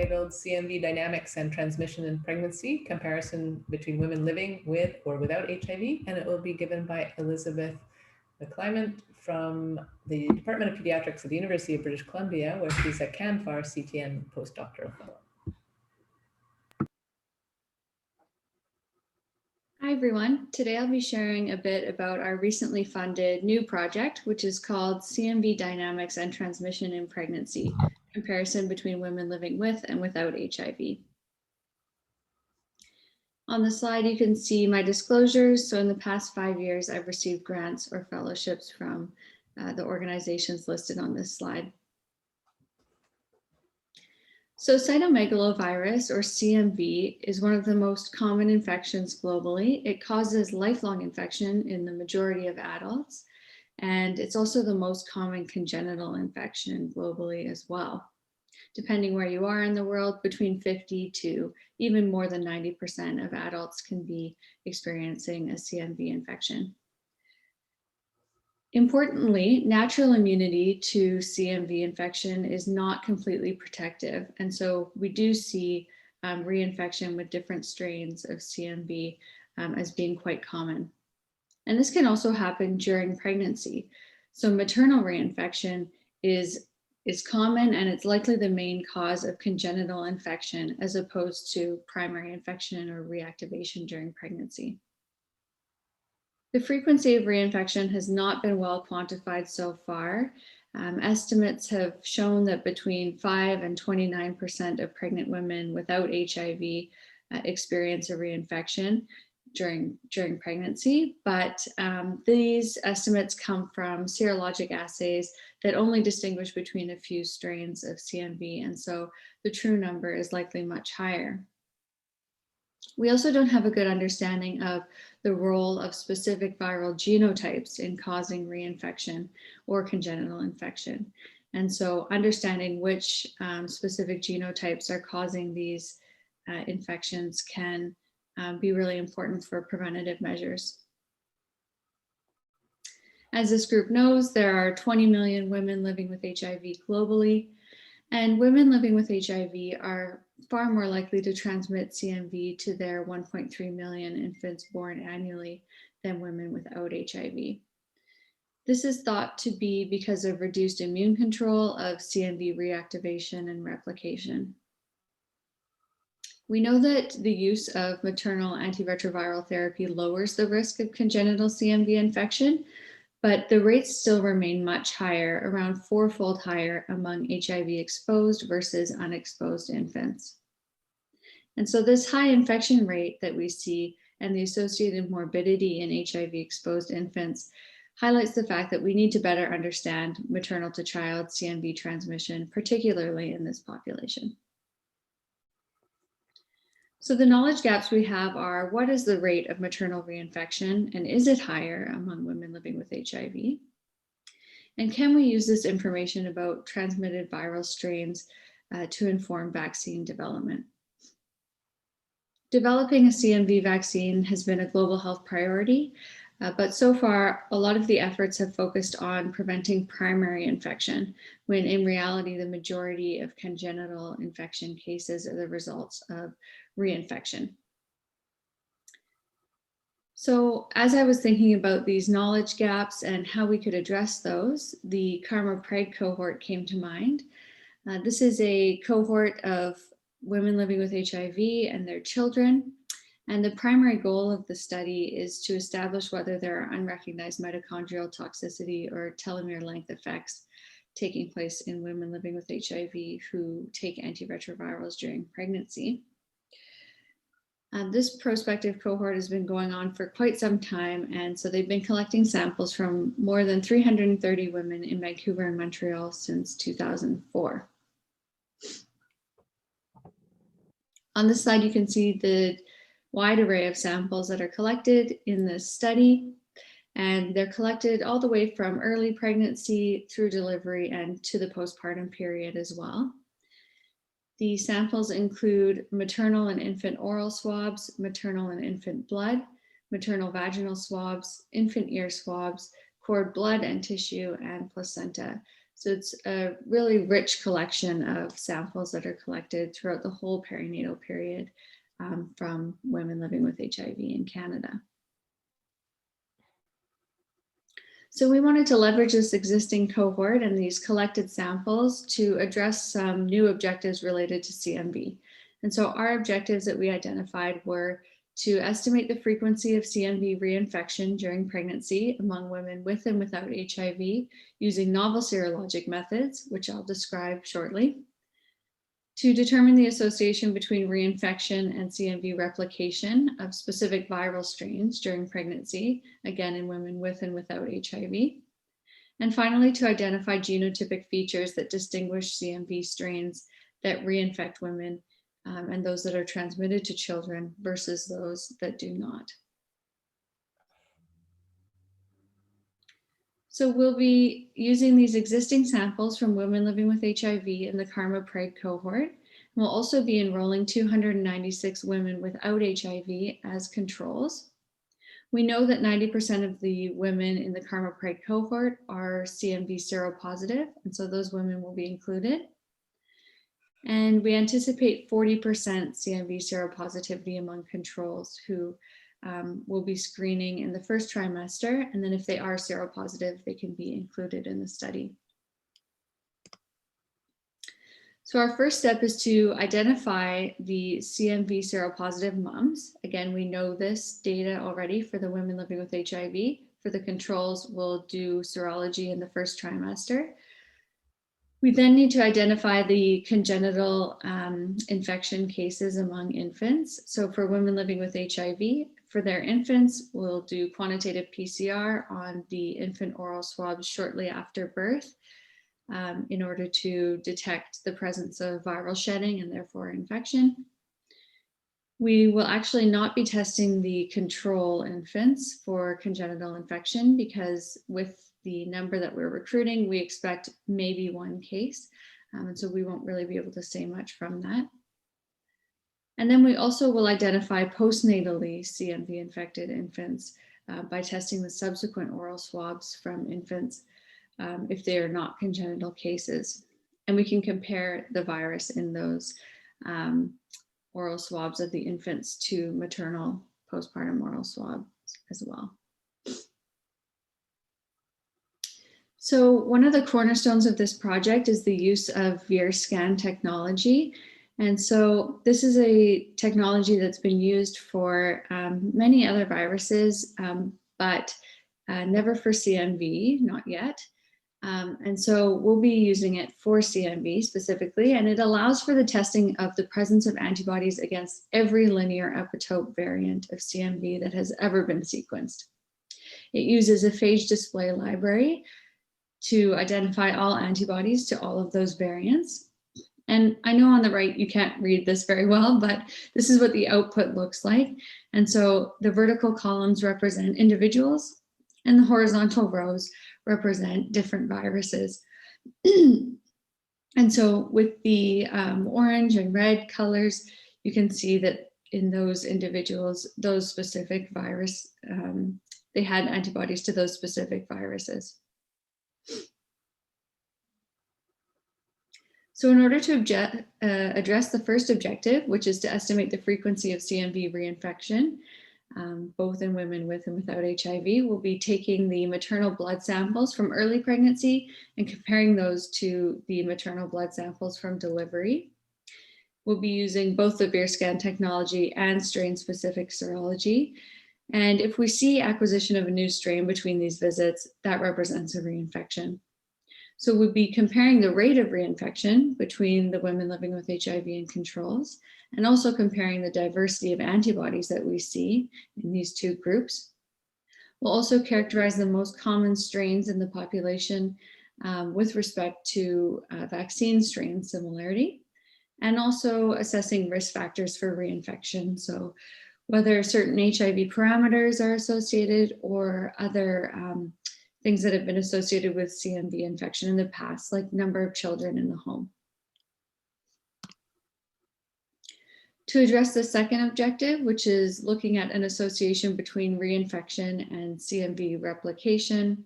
entitled Cmv Dynamics and Transmission in Pregnancy, Comparison Between Women Living with or Without HIV, and it will be given by Elizabeth McClymont from the Department of Pediatrics at the University of British Columbia, where she's a CAHR CTN postdoctoral fellow. Hi everyone, today I'll be sharing a bit about our recently funded new project, which is called CMV Dynamics and Transmission in Pregnancy, Comparison Between Women Living with and Without HIV. On the slide, you can see my disclosures. So in the past 5 years, I've received grants or fellowships from the organizations listed on this slide. So cytomegalovirus, or CMV, is one of the most common infections globally. It causes lifelong infection in the majority of adults, and it's also the most common congenital infection globally as well. Depending where you are in the world, between 50 to even more than 90% of adults can be experiencing a CMV infection. Importantly, natural immunity to CMV infection is not completely protective. And so we do see reinfection with different strains of CMV as being quite common. And this can also happen during pregnancy. So maternal reinfection is common, and it's likely the main cause of congenital infection as opposed to primary infection or reactivation during pregnancy. The frequency of reinfection has not been well quantified so far. Estimates have shown that between 5 and 29% of pregnant women without HIV experience a reinfection during pregnancy, but these estimates come from serologic assays that only distinguish between a few strains of CMV, and so the true number is likely much higher. We also don't have a good understanding of the role of specific viral genotypes in causing reinfection or congenital infection. And so understanding which specific genotypes are causing these infections can be really important for preventative measures. As this group knows, there are 20 million women living with HIV globally, and women living with HIV are far more likely to transmit CMV to their 1.3 million infants born annually than women without HIV. This is thought to be because of reduced immune control of CMV reactivation and replication. We know that the use of maternal antiretroviral therapy lowers the risk of congenital CMV infection, but the rates still remain much higher, around 4-fold higher among HIV-exposed versus unexposed infants. And so this high infection rate that we see and the associated morbidity in HIV-exposed infants highlights the fact that we need to better understand maternal to child CMV transmission, particularly in this population. So the knowledge gaps we have are, what is the rate of maternal reinfection, and is it higher among women living with HIV? And can we use this information about transmitted viral strains to inform vaccine development? Developing a CMV vaccine has been a global health priority, but so far, a lot of the efforts have focused on preventing primary infection, when in reality, the majority of congenital infection cases are the results of reinfection. So as I was thinking about these knowledge gaps and how we could address those, the Karma Pride cohort came to mind. This is a cohort of women living with HIV and their children. And the primary goal of the study is to establish whether there are unrecognized mitochondrial toxicity or telomere length effects taking place in women living with HIV who take antiretrovirals during pregnancy. This prospective cohort has been going on for quite some time, and so they've been collecting samples from more than 330 women in Vancouver and Montreal since 2004. On this slide, you can see the wide array of samples that are collected in this study, and they're collected all the way from early pregnancy through delivery and to the postpartum period as well. The samples include maternal and infant oral swabs, maternal and infant blood, maternal vaginal swabs, infant ear swabs, cord blood and tissue, and placenta. So it's a really rich collection of samples that are collected throughout the whole perinatal period from women living with HIV in Canada. So we wanted to leverage this existing cohort and these collected samples to address some new objectives related to CMV. And so our objectives that we identified were to estimate the frequency of CMV reinfection during pregnancy among women with and without HIV using novel serologic methods, which I'll describe shortly. To determine the association between reinfection and CMV replication of specific viral strains during pregnancy, again in women with and without HIV. And finally, to identify genotypic features that distinguish CMV strains that reinfect women and those that are transmitted to children versus those that do not. So we'll be using these existing samples from women living with HIV in the CARMA PREG cohort. We'll also be enrolling 296 women without HIV as controls. We know that 90% of the women in the CARMA PREG cohort are CMV seropositive, and so those women will be included. And we anticipate 40% CMV seropositivity among controls who will be screening in the first trimester. And then if they are seropositive, they can be included in the study. So our first step is to identify the CMV seropositive moms. Again, we know this data already for the women living with HIV. For the controls, we'll do serology in the first trimester. We then need to identify the congenital infection cases among infants. So for women living with HIV, for their infants, we'll do quantitative PCR on the infant oral swabs shortly after birth in order to detect the presence of viral shedding and therefore infection. We will actually not be testing the control infants for congenital infection because with the number that we're recruiting, we expect maybe one case. And so we won't really be able to say much from that. And then we also will identify postnatally CMV infected infants by testing the subsequent oral swabs from infants if they are not congenital cases. And we can compare the virus in those oral swabs of the infants to maternal postpartum oral swabs as well. So one of the cornerstones of this project is the use of Veer scan technology. And so this is a technology that's been used for many other viruses, but never for CMV, not yet. And so we'll be using it for CMV specifically, and it allows for the testing of the presence of antibodies against every linear epitope variant of CMV that has ever been sequenced. It uses a phage display library to identify all antibodies to all of those variants. And I know on the right, you can't read this very well, but this is what the output looks like. And so the vertical columns represent individuals and the horizontal rows represent different viruses. And so with the orange and red colors, you can see that in those individuals, those specific virus, they had antibodies to those specific viruses. So in order to address the first objective, which is to estimate the frequency of CMV reinfection, both in women with and without HIV, we'll be taking the maternal blood samples from early pregnancy and comparing those to the maternal blood samples from delivery. We'll be using both the Veer scan technology and strain-specific serology. And if we see acquisition of a new strain between these visits, that represents a reinfection. So we'll be comparing the rate of reinfection between the women living with HIV and controls, and also comparing the diversity of antibodies that we see in these two groups. We'll also characterize the most common strains in the population with respect to vaccine strain similarity, and also assessing risk factors for reinfection. So whether certain HIV parameters are associated or other things that have been associated with CMV infection in the past, like number of children in the home. To address the second objective, which is looking at an association between reinfection and CMV replication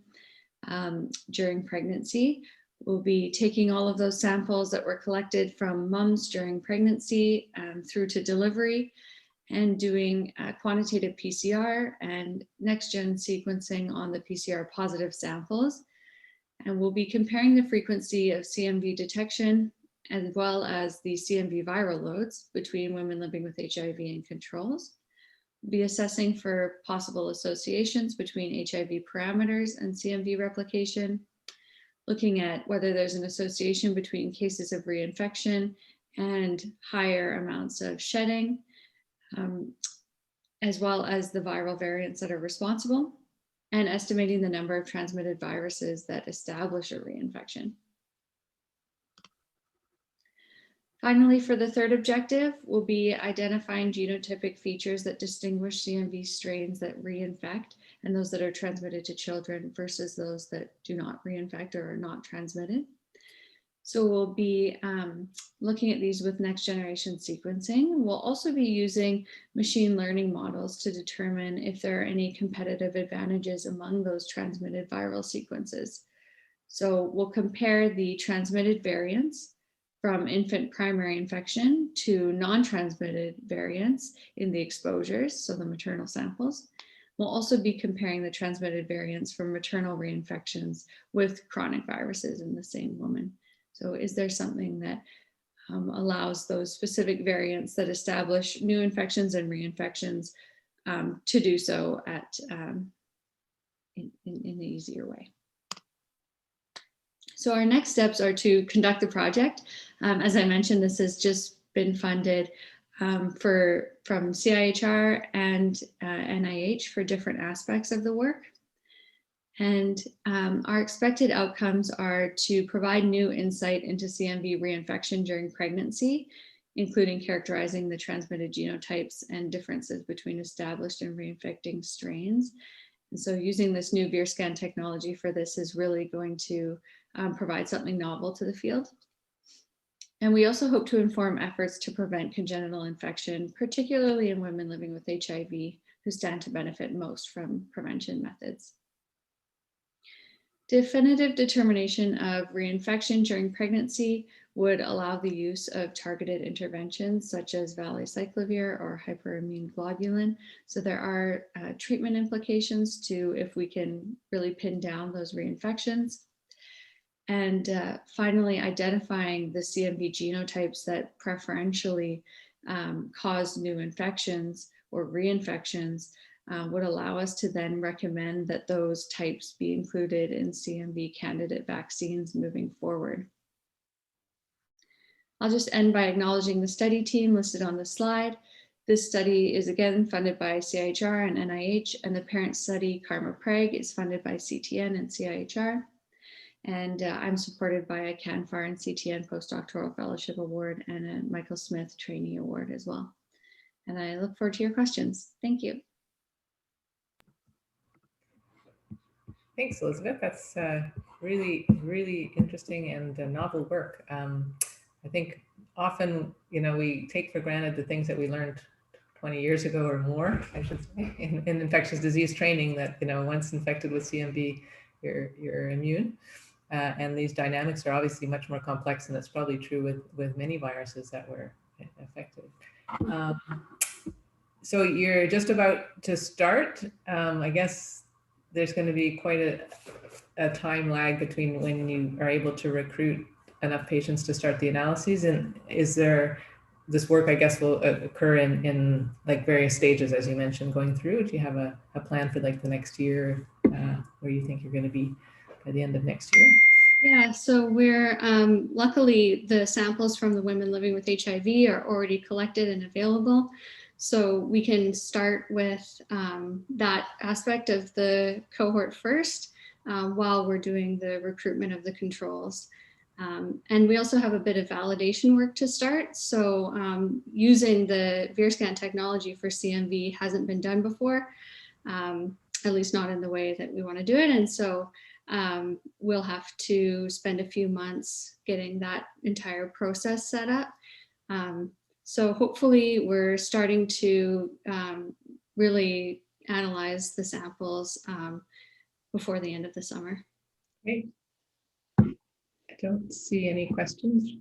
during pregnancy, We'll be taking all of those samples that were collected from moms during pregnancy through to delivery and doing quantitative PCR and next-gen sequencing on the PCR positive samples. And we'll be comparing the frequency of CMV detection as well as the CMV viral loads between women living with HIV and controls. We'll be assessing for possible associations between HIV parameters and CMV replication, looking at whether there's an association between cases of reinfection and higher amounts of shedding, as well as the viral variants that are responsible, and estimating the number of transmitted viruses that establish a reinfection. Finally, for the third objective, we'll be identifying genotypic features that distinguish CMV strains that reinfect and those that are transmitted to children versus those that do not reinfect or are not transmitted. So we'll be looking at these with next generation sequencing. We'll also be using machine learning models to determine if there are any competitive advantages among those transmitted viral sequences. So we'll compare the transmitted variants from infant primary infection to non-transmitted variants in the exposures, so the maternal samples. We'll also be comparing the transmitted variants from maternal reinfections with chronic viruses in the same woman. So is there something that allows those specific variants that establish new infections and reinfections to do so in an easier way? So our next steps are to conduct the project. As I mentioned, this has just been funded from CIHR and NIH for different aspects of the work. And our expected outcomes are to provide new insight into CMV reinfection during pregnancy, including characterizing the transmitted genotypes and differences between established and reinfecting strains. And so using this new Veer scan technology for this is really going to provide something novel to the field. And we also hope to inform efforts to prevent congenital infection, particularly in women living with HIV who stand to benefit most from prevention methods. Definitive determination of reinfection during pregnancy would allow the use of targeted interventions such as valacyclovir or hyperimmune globulin. So there are treatment implications to if we can really pin down those reinfections. And finally, identifying the CMV genotypes that preferentially cause new infections or reinfections would allow us to then recommend that those types be included in CMV candidate vaccines moving forward. I'll just end by acknowledging the study team listed on the slide. This study is again funded by CIHR and NIH, and the parent study, Karma-Preg, is funded by CTN and CIHR. And I'm supported by a CANFAR and CTN Postdoctoral Fellowship Award and a Michael Smith Trainee Award as well. And I look forward to your questions. Thank you. Thanks, Elizabeth. That's really, really interesting and novel work. I think often, we take for granted the things that we learned 20 years ago or more, I should say, in infectious disease training that, once infected with CMV, you're immune. And these dynamics are obviously much more complex, and that's probably true with many viruses that were affected. So you're just about to start. I guess there's going to be quite a time lag between when you are able to recruit enough patients to start the analyses. And is there, this work, I guess, will occur in like various stages, as you mentioned, going through? Do you have a plan for like the next year where you think you're going to be by the end of next year? Yeah, so we're luckily the samples from the women living with HIV are already collected and available. So we can start with that aspect of the cohort first while we're doing the recruitment of the controls. And we also have a bit of validation work to start. So using the VeerScan technology for CMV hasn't been done before, at least not in the way that we want to do it. And so we'll have to spend a few months getting that entire process set up. So hopefully we're starting to really analyze the samples before the end of the summer. Great. don't see any questions.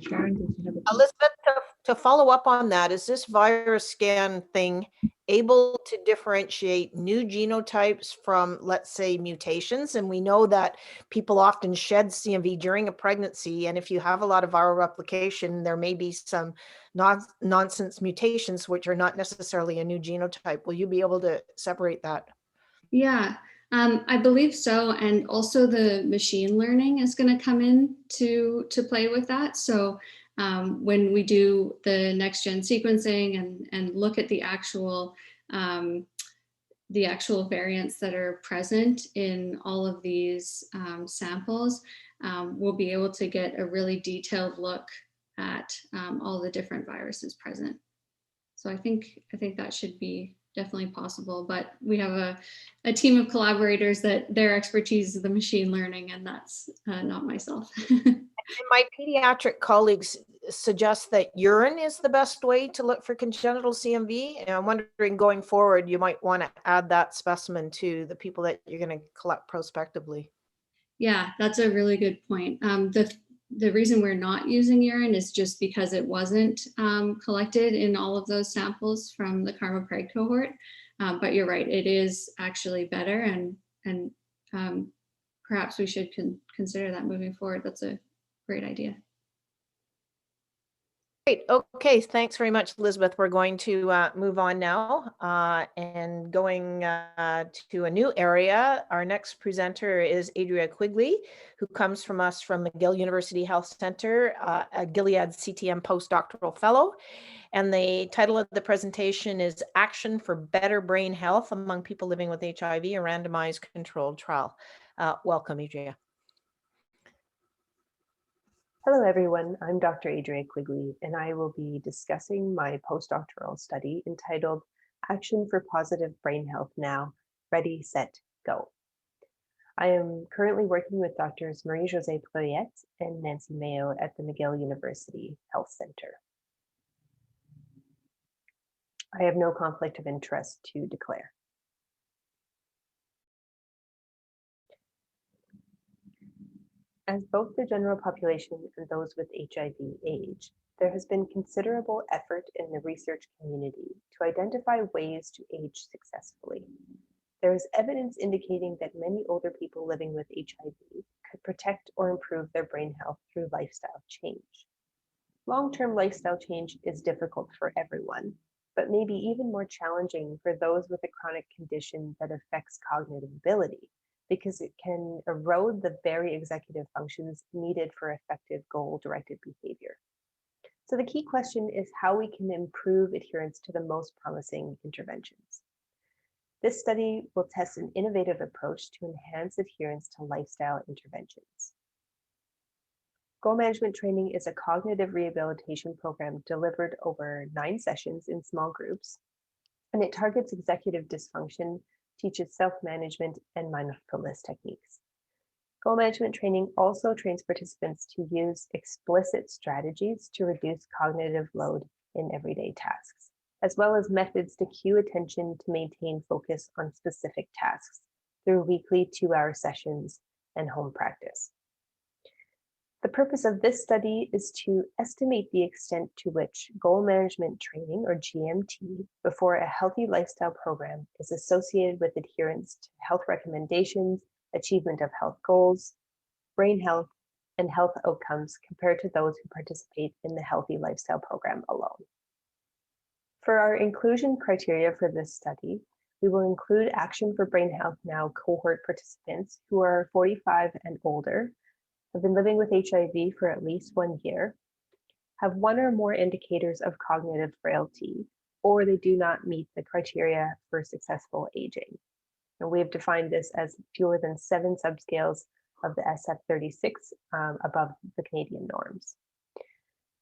Sharon, did you have a question? Elizabeth, to follow up on that, is this virus scan thing able to differentiate new genotypes from, let's say, mutations? And we know that people often shed CMV during a pregnancy, and if you have a lot of viral replication, there may be some nonsense mutations which are not necessarily a new genotype. Will you be able to separate that? Yeah, I believe so. And also the machine learning is going to come in to play with that. So when we do the next gen sequencing and look at the actual variants that are present in all of these samples, we'll be able to get a really detailed look at all the different viruses present. So I think that should be definitely possible, but we have a team of collaborators that their expertise is the machine learning, and that's not myself. And my pediatric colleagues suggest that urine is the best way to look for congenital CMV. And I'm wondering, going forward, you might want to add that specimen to the people that you're going to collect prospectively. Yeah, that's a really good point. The reason we're not using urine is just because it wasn't collected in all of those samples from the Karma Preg cohort. But you're right, it is actually better, and perhaps we should consider that moving forward. That's a great idea. Great. Okay, thanks very much, Elizabeth. We're going to move on now and going to a new area. Our next presenter is Adria Quigley, who comes from McGill University Health Center, a Gilead CTN postdoctoral fellow. And the title of the presentation is Action for Better Brain Health Among People Living with HIV, a randomized controlled trial. Welcome, Adria. Hello, everyone. I'm Dr. Adria Quigley, and I will be discussing my postdoctoral study entitled Action for Positive Brain Health Now, Ready, Set, Go. I am currently working with Drs. Marie-Josée Pleyette and Nancy Mayo at the McGill University Health Center. I have no conflict of interest to declare. As both the general population and those with HIV age, there has been considerable effort in the research community to identify ways to age successfully. There is evidence indicating that many older people living with HIV could protect or improve their brain health through lifestyle change. Long-term lifestyle change is difficult for everyone, but may be even more challenging for those with a chronic condition that affects cognitive ability, because it can erode the very executive functions needed for effective goal-directed behavior. So the key question is how we can improve adherence to the most promising interventions. This study will test an innovative approach to enhance adherence to lifestyle interventions. Goal management training is a cognitive rehabilitation program delivered over 9 sessions in small groups, and it targets executive dysfunction, teaches self-management and mindfulness techniques. Goal management training also trains participants to use explicit strategies to reduce cognitive load in everyday tasks, as well as methods to cue attention to maintain focus on specific tasks through weekly 2-hour sessions and home practice. The purpose of this study is to estimate the extent to which goal management training, or GMT, before a healthy lifestyle program is associated with adherence to health recommendations, achievement of health goals, brain health, and health outcomes compared to those who participate in the healthy lifestyle program alone. For our inclusion criteria for this study, we will include Action for Brain Health Now cohort participants who are 45 and older, have been living with HIV for at least 1 year, have 1 or more indicators of cognitive frailty, or they do not meet the criteria for successful aging. And we have defined this as fewer than 7 subscales of the SF36 above the Canadian norms.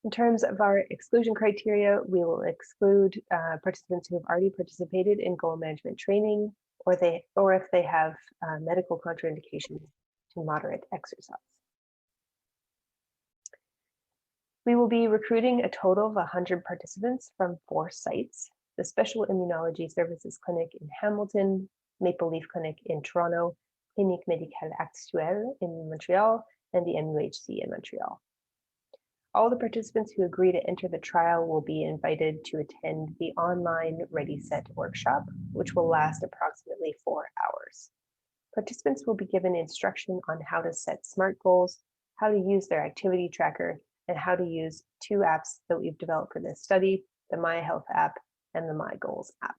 In terms of our exclusion criteria, we will exclude participants who have already participated in goal management training, or if they have medical contraindications to moderate exercise. We will be recruiting a total of 100 participants from 4 sites: the Special Immunology Services Clinic in Hamilton, Maple Leaf Clinic in Toronto, Clinique Médicale Actuelle in Montreal, and the MUHC in Montreal. All the participants who agree to enter the trial will be invited to attend the online Ready Set workshop, which will last approximately 4 hours. Participants will be given instruction on how to set SMART goals, how to use their activity tracker, and how to use 2 apps that we've developed for this study, the My Health app and the My Goals app.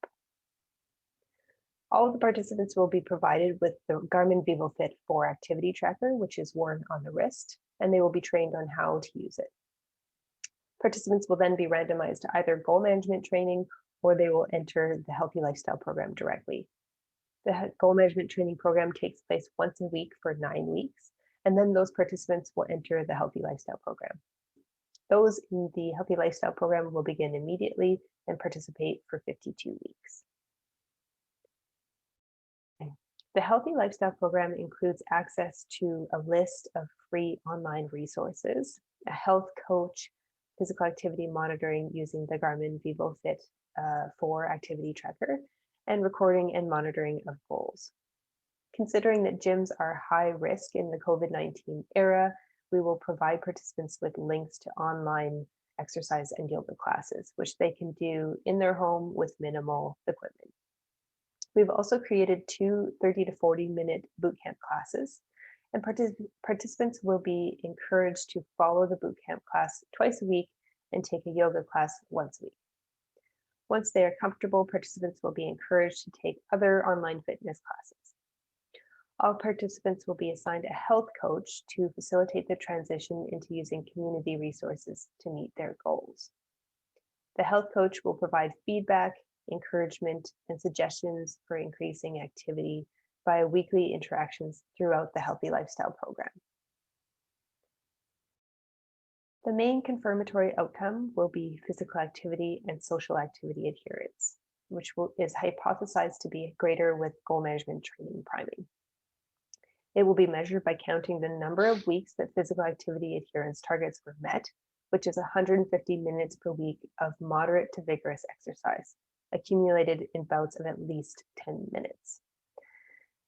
All of the participants will be provided with the Garmin VivoFit 4 activity tracker, which is worn on the wrist, and they will be trained on how to use it. Participants will then be randomized to either goal management training or they will enter the Healthy Lifestyle program directly. The goal management training program takes place once a week for 9 weeks, and then those participants will enter the Healthy Lifestyle program. Those in the Healthy Lifestyle program will begin immediately and participate for 52 weeks. The Healthy Lifestyle program includes access to a list of free online resources, a health coach, physical activity monitoring using the Garmin VivoFit 4 activity tracker, and recording and monitoring of goals. Considering that gyms are high risk in the COVID-19 era, we will provide participants with links to online exercise and yoga classes, which they can do in their home with minimal equipment. We've also created 2 30 to 40-minute bootcamp classes, and participants will be encouraged to follow the bootcamp class twice a week and take a yoga class once a week. Once they are comfortable, participants will be encouraged to take other online fitness classes. All participants will be assigned a health coach to facilitate the transition into using community resources to meet their goals. The health coach will provide feedback, encouragement, and suggestions for increasing activity via weekly interactions throughout the Healthy Lifestyle program. The main confirmatory outcome will be physical activity and social activity adherence, which is hypothesized to be greater with goal management training priming. It will be measured by counting the number of weeks that physical activity adherence targets were met, which is 150 minutes per week of moderate to vigorous exercise, accumulated in bouts of at least 10 minutes.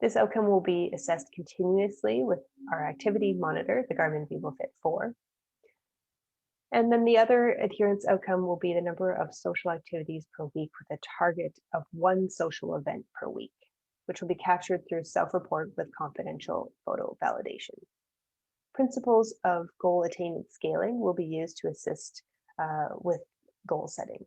This outcome will be assessed continuously with our activity monitor, the Garmin VivoFit 4. And then the other adherence outcome will be the number of social activities per week with a target of 1 social event per week, which will be captured through self-report with confidential photo validation. Principles of goal attainment scaling will be used to assist with goal setting.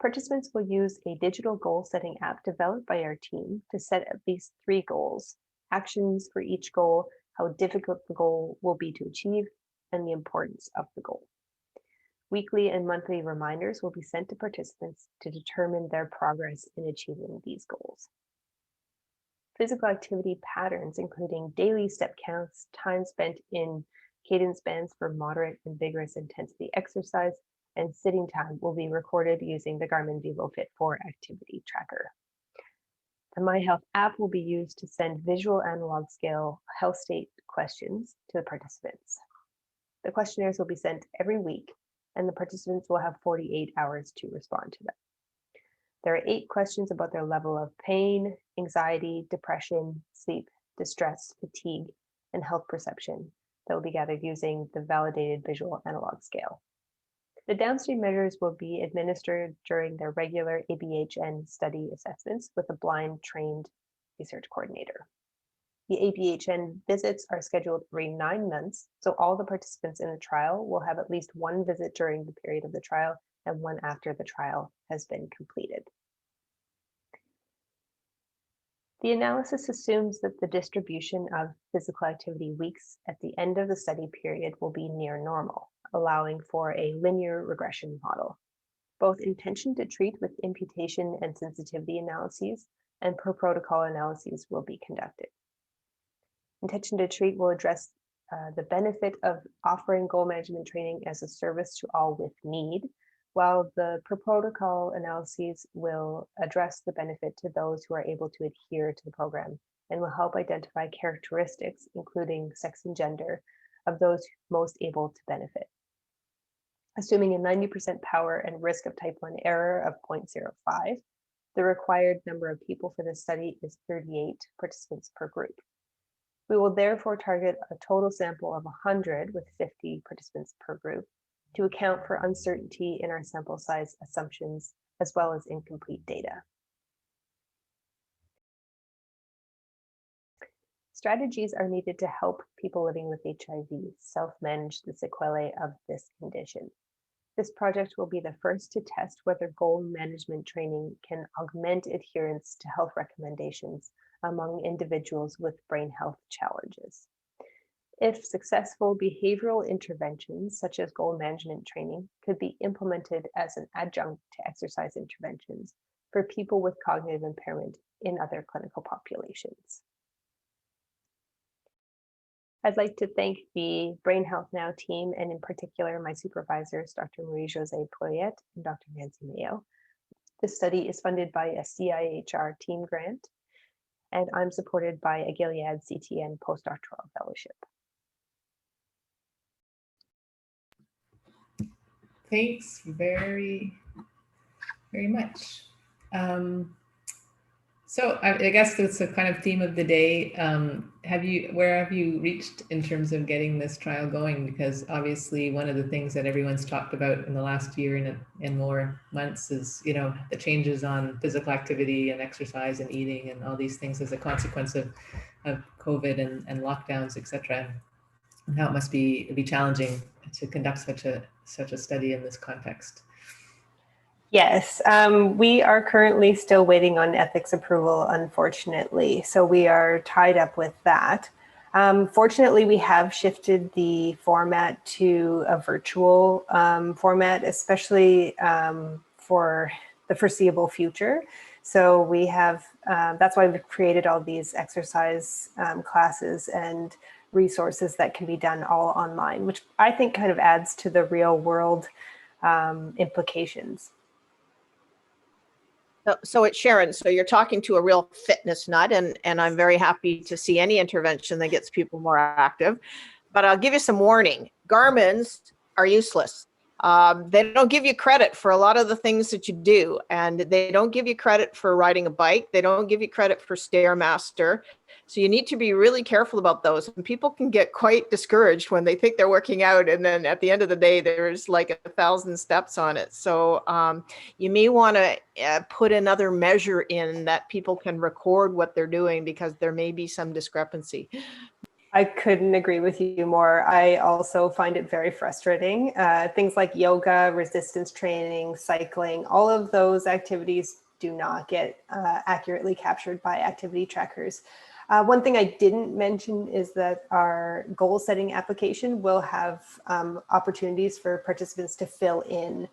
Participants will use a digital goal setting app developed by our team to set at least 3 goals, actions for each goal, how difficult the goal will be to achieve, and the importance of the goal. Weekly and monthly reminders will be sent to participants to determine their progress in achieving these goals. Physical activity patterns, including daily step counts, time spent in cadence bands for moderate and vigorous intensity exercise, and sitting time will be recorded using the Garmin VivoFit 4 activity tracker. The My Health app will be used to send visual analog scale health state questions to the participants. The questionnaires will be sent every week, and the participants will have 48 hours to respond to them. There are 8 questions about their level of pain, anxiety, depression, sleep, distress, fatigue, and health perception that will be gathered using the validated visual analog scale. The downstream measures will be administered during their regular ABHN study assessments with a blind trained research coordinator. The ABHN visits are scheduled every 9 months, so all the participants in the trial will have at least 1 visit during the period of the trial and 1 after the trial has been completed. The analysis assumes that the distribution of physical activity weeks at the end of the study period will be near normal, allowing for a linear regression model. Both intention to treat with imputation and sensitivity analyses and per protocol analyses will be conducted. Intention to treat will address the benefit of offering goal management training as a service to all with need, while the per protocol analyses will address the benefit to those who are able to adhere to the program and will help identify characteristics, including sex and gender, of those most able to benefit. Assuming a 90% power and risk of type 1 error of 0.05, the required number of people for this study is 38 participants per group. We will therefore target a total sample of 100 with 50 participants per group to account for uncertainty in our sample size assumptions, as well as incomplete data. Strategies are needed to help people living with HIV self-manage the sequelae of this condition. This project will be the first to test whether goal management training can augment adherence to health recommendations among individuals with brain health challenges. If successful, behavioral interventions such as goal management training could be implemented as an adjunct to exercise interventions for people with cognitive impairment in other clinical populations. I'd like to thank the Brain Health Now team, and in particular my supervisors, Dr. Marie-Josée Poyet and Dr. Nancy Mayo. This study is funded by a CIHR team grant, and I'm supported by a Gilead CTN postdoctoral fellowship. Thanks very, very much. So I guess that's the kind of theme of the day. Where have you reached in terms of getting this trial going? Because obviously one of the things that everyone's talked about in the last year and more months is, you know, the changes on physical activity and exercise and eating and all these things as a consequence of COVID and lockdowns, et cetera. And how it must be challenging to conduct such a study in this context. Yes, we are currently still waiting on ethics approval, unfortunately. So we are tied up with that. Fortunately, we have shifted the format to a virtual format, especially for the foreseeable future. So we have, that's why we've created all these exercise classes and resources that can be done all online, which I think kind of adds to the real world implications. So it's Sharon. So you're talking to a real fitness nut, and I'm very happy to see any intervention that gets people more active. But I'll give you some warning. Garmins are useless. They don't give you credit for a lot of the things that you do, and they don't give you credit for riding a bike. They don't give you credit for Stairmaster. So you need to be really careful about those. And people can get quite discouraged when they think they're working out, and then at the end of the day, there's like 1,000 steps on it. So you may want to put another measure in that people can record what they're doing, because there may be some discrepancy. I couldn't agree with you more. I also find it very frustrating. Things like yoga, resistance training, cycling, all of those activities do not get accurately captured by activity trackers. One thing I didn't mention is that our goal setting application will have opportunities for participants to fill in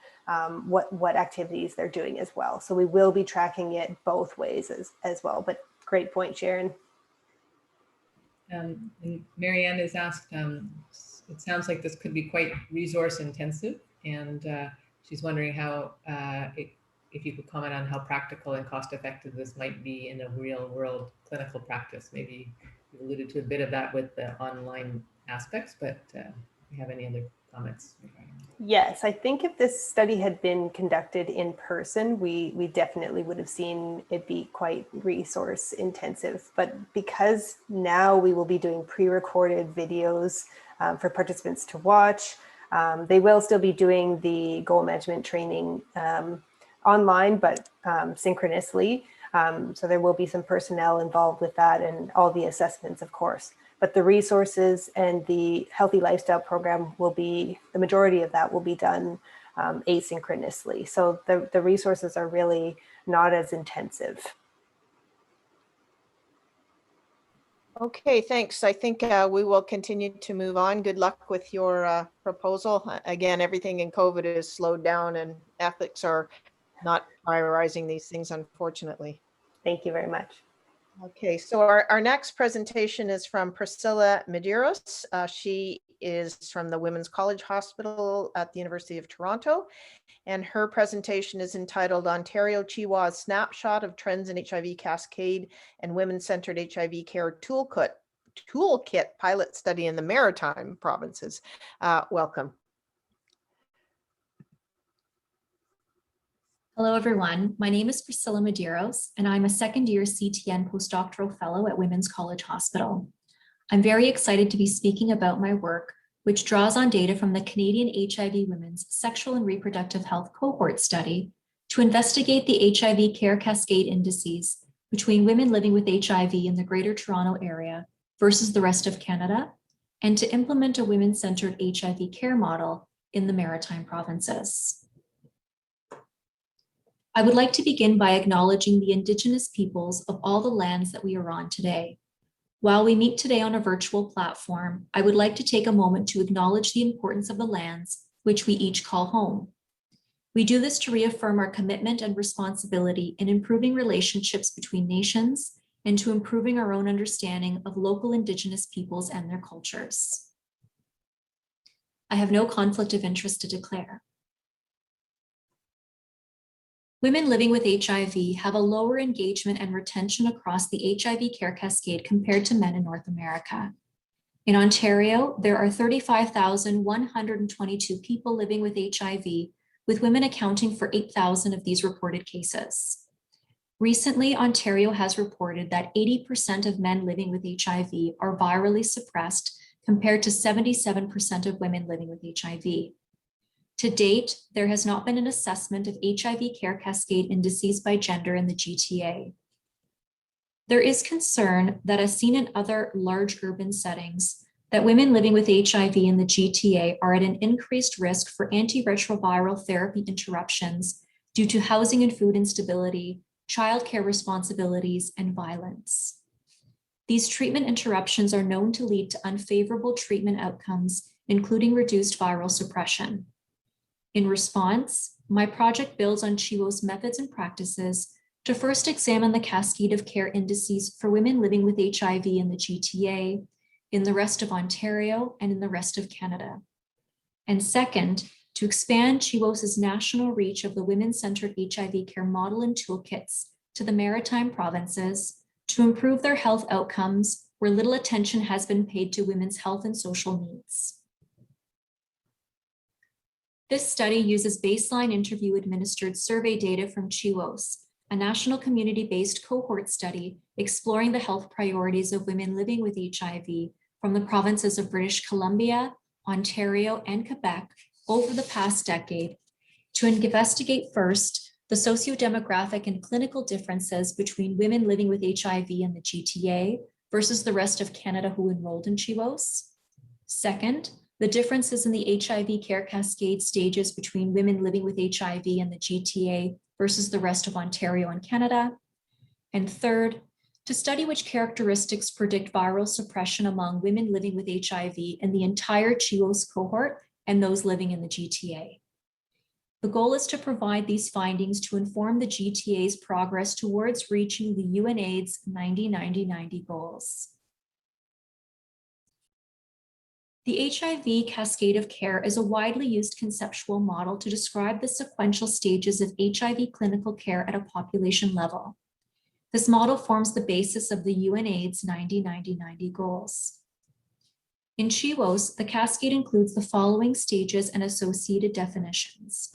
what activities they're doing as well. So we will be tracking it both ways as well, but great point, Sharon. And Marianne has asked, it sounds like this could be quite resource intensive, and she's wondering how, if you could comment on how practical and cost effective this might be in a real world clinical practice. Maybe you alluded to a bit of that with the online aspects, but do you have any other comments? Yes, I think if this study had been conducted in person, we definitely would have seen it be quite resource intensive. But because now we will be doing pre-recorded videos for participants to watch, they will still be doing the goal management training online, but synchronously. So there will be some personnel involved with that and all the assessments, of course. But the resources and the healthy lifestyle program will be, the majority of that will be done asynchronously. So the resources are really not as intensive. Okay, thanks. I think we will continue to move on. Good luck with your proposal. Again, everything in COVID is slowed down, and ethics are not prioritizing these things, unfortunately. Thank you very much. Okay, so our next presentation is from Priscilla Medeiros. She is from the Women's College Hospital at the University of Toronto, and her presentation is entitled Ontario CIHR's Snapshot of Trends in HIV Cascade and Women-Centered HIV Care Toolkit Pilot Study in the Maritime Provinces. Welcome. Hello, everyone. My name is Priscilla Medeiros, and I'm a second-year CTN postdoctoral fellow at Women's College Hospital. I'm very excited to be speaking about my work, which draws on data from the Canadian HIV Women's Sexual and Reproductive Health Cohort Study to investigate the HIV care cascade indices between women living with HIV in the Greater Toronto Area versus the rest of Canada, and to implement a women-centered HIV care model in the Maritime provinces. I would like to begin by acknowledging the Indigenous peoples of all the lands that we are on today. While we meet today on a virtual platform, I would like to take a moment to acknowledge the importance of the lands which we each call home. We do this to reaffirm our commitment and responsibility in improving relationships between nations and to improving our own understanding of local Indigenous peoples and their cultures. I have no conflict of interest to declare. Women living with HIV have a lower engagement and retention across the HIV care cascade compared to men in North America. In Ontario, there are 35,122 people living with HIV, with women accounting for 8,000 of these reported cases. Recently, Ontario has reported that 80% of men living with HIV are virally suppressed compared to 77% of women living with HIV. To date, there has not been an assessment of HIV care cascade indices by gender in the GTA. There is concern that, as seen in other large urban settings, that women living with HIV in the GTA are at an increased risk for antiretroviral therapy interruptions due to housing and food instability, childcare responsibilities, and violence. These treatment interruptions are known to lead to unfavorable treatment outcomes, including reduced viral suppression. In response, my project builds on CHIWO's methods and practices to first examine the cascade of care indices for women living with HIV in the GTA, in the rest of Ontario, and in the rest of Canada. And second, to expand CHIWO's national reach of the women-centered HIV care model and toolkits to the Maritime provinces to improve their health outcomes where little attention has been paid to women's health and social needs. This study uses baseline interview administered survey data from CHIWO's, a national community-based cohort study exploring the health priorities of women living with HIV from the provinces of British Columbia, Ontario, and Quebec over the past decade to investigate first the sociodemographic and clinical differences between women living with HIV in the GTA versus the rest of Canada who enrolled in CHIWO's. Second, the differences in the HIV care cascade stages between women living with HIV in the GTA versus the rest of Ontario and Canada. And third, to study which characteristics predict viral suppression among women living with HIV in the entire CHIWO's cohort and those living in the GTA. The goal is to provide these findings to inform the GTA's progress towards reaching the UNAIDS 90-90-90 goals. The HIV Cascade of Care is a widely used conceptual model to describe the sequential stages of HIV clinical care at a population level. This model forms the basis of the UNAIDS 90-90-90 goals. In CHIWO's, the cascade includes the following stages and associated definitions.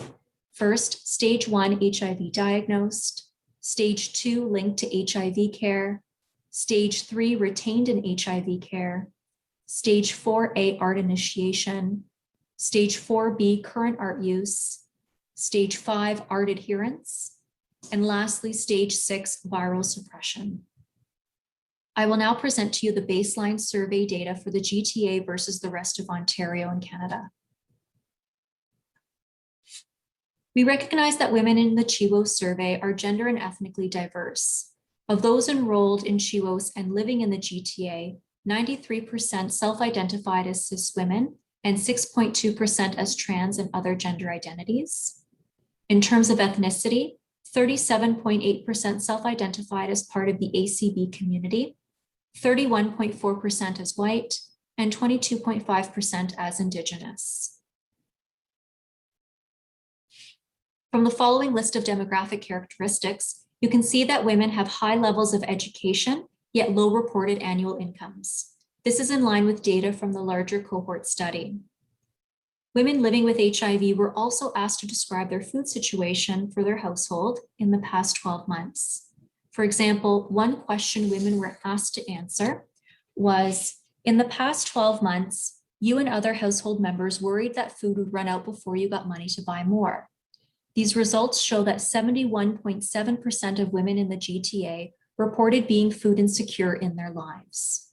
First, stage 1, HIV diagnosed. Stage 2, linked to HIV care. Stage 3, retained in HIV care. Stage 4A, ART initiation. Stage 4B, current ART use. Stage 5, ART adherence. And lastly, stage 6, viral suppression. I will now present to you the baseline survey data for the GTA versus the rest of Ontario and Canada. We recognize that women in the CHIWO's survey are gender and ethnically diverse. Of those enrolled in CHIWO's and living in the GTA, 93% self-identified as cis women and 6.2% as trans and other gender identities. In terms of ethnicity, 37.8% self-identified as part of the ACB community, 31.4% as white, and 22.5% as Indigenous. From the following list of demographic characteristics, you can see that women have high levels of education, yet low reported annual incomes. This is in line with data from the larger cohort study. Women living with HIV were also asked to describe their food situation for their household in the past 12 months. For example, one question women were asked to answer was, In the past 12 months, you and other household members worried that food would run out before you got money to buy more. These results show that 71.7% of women in the GTA reported being food insecure in their lives.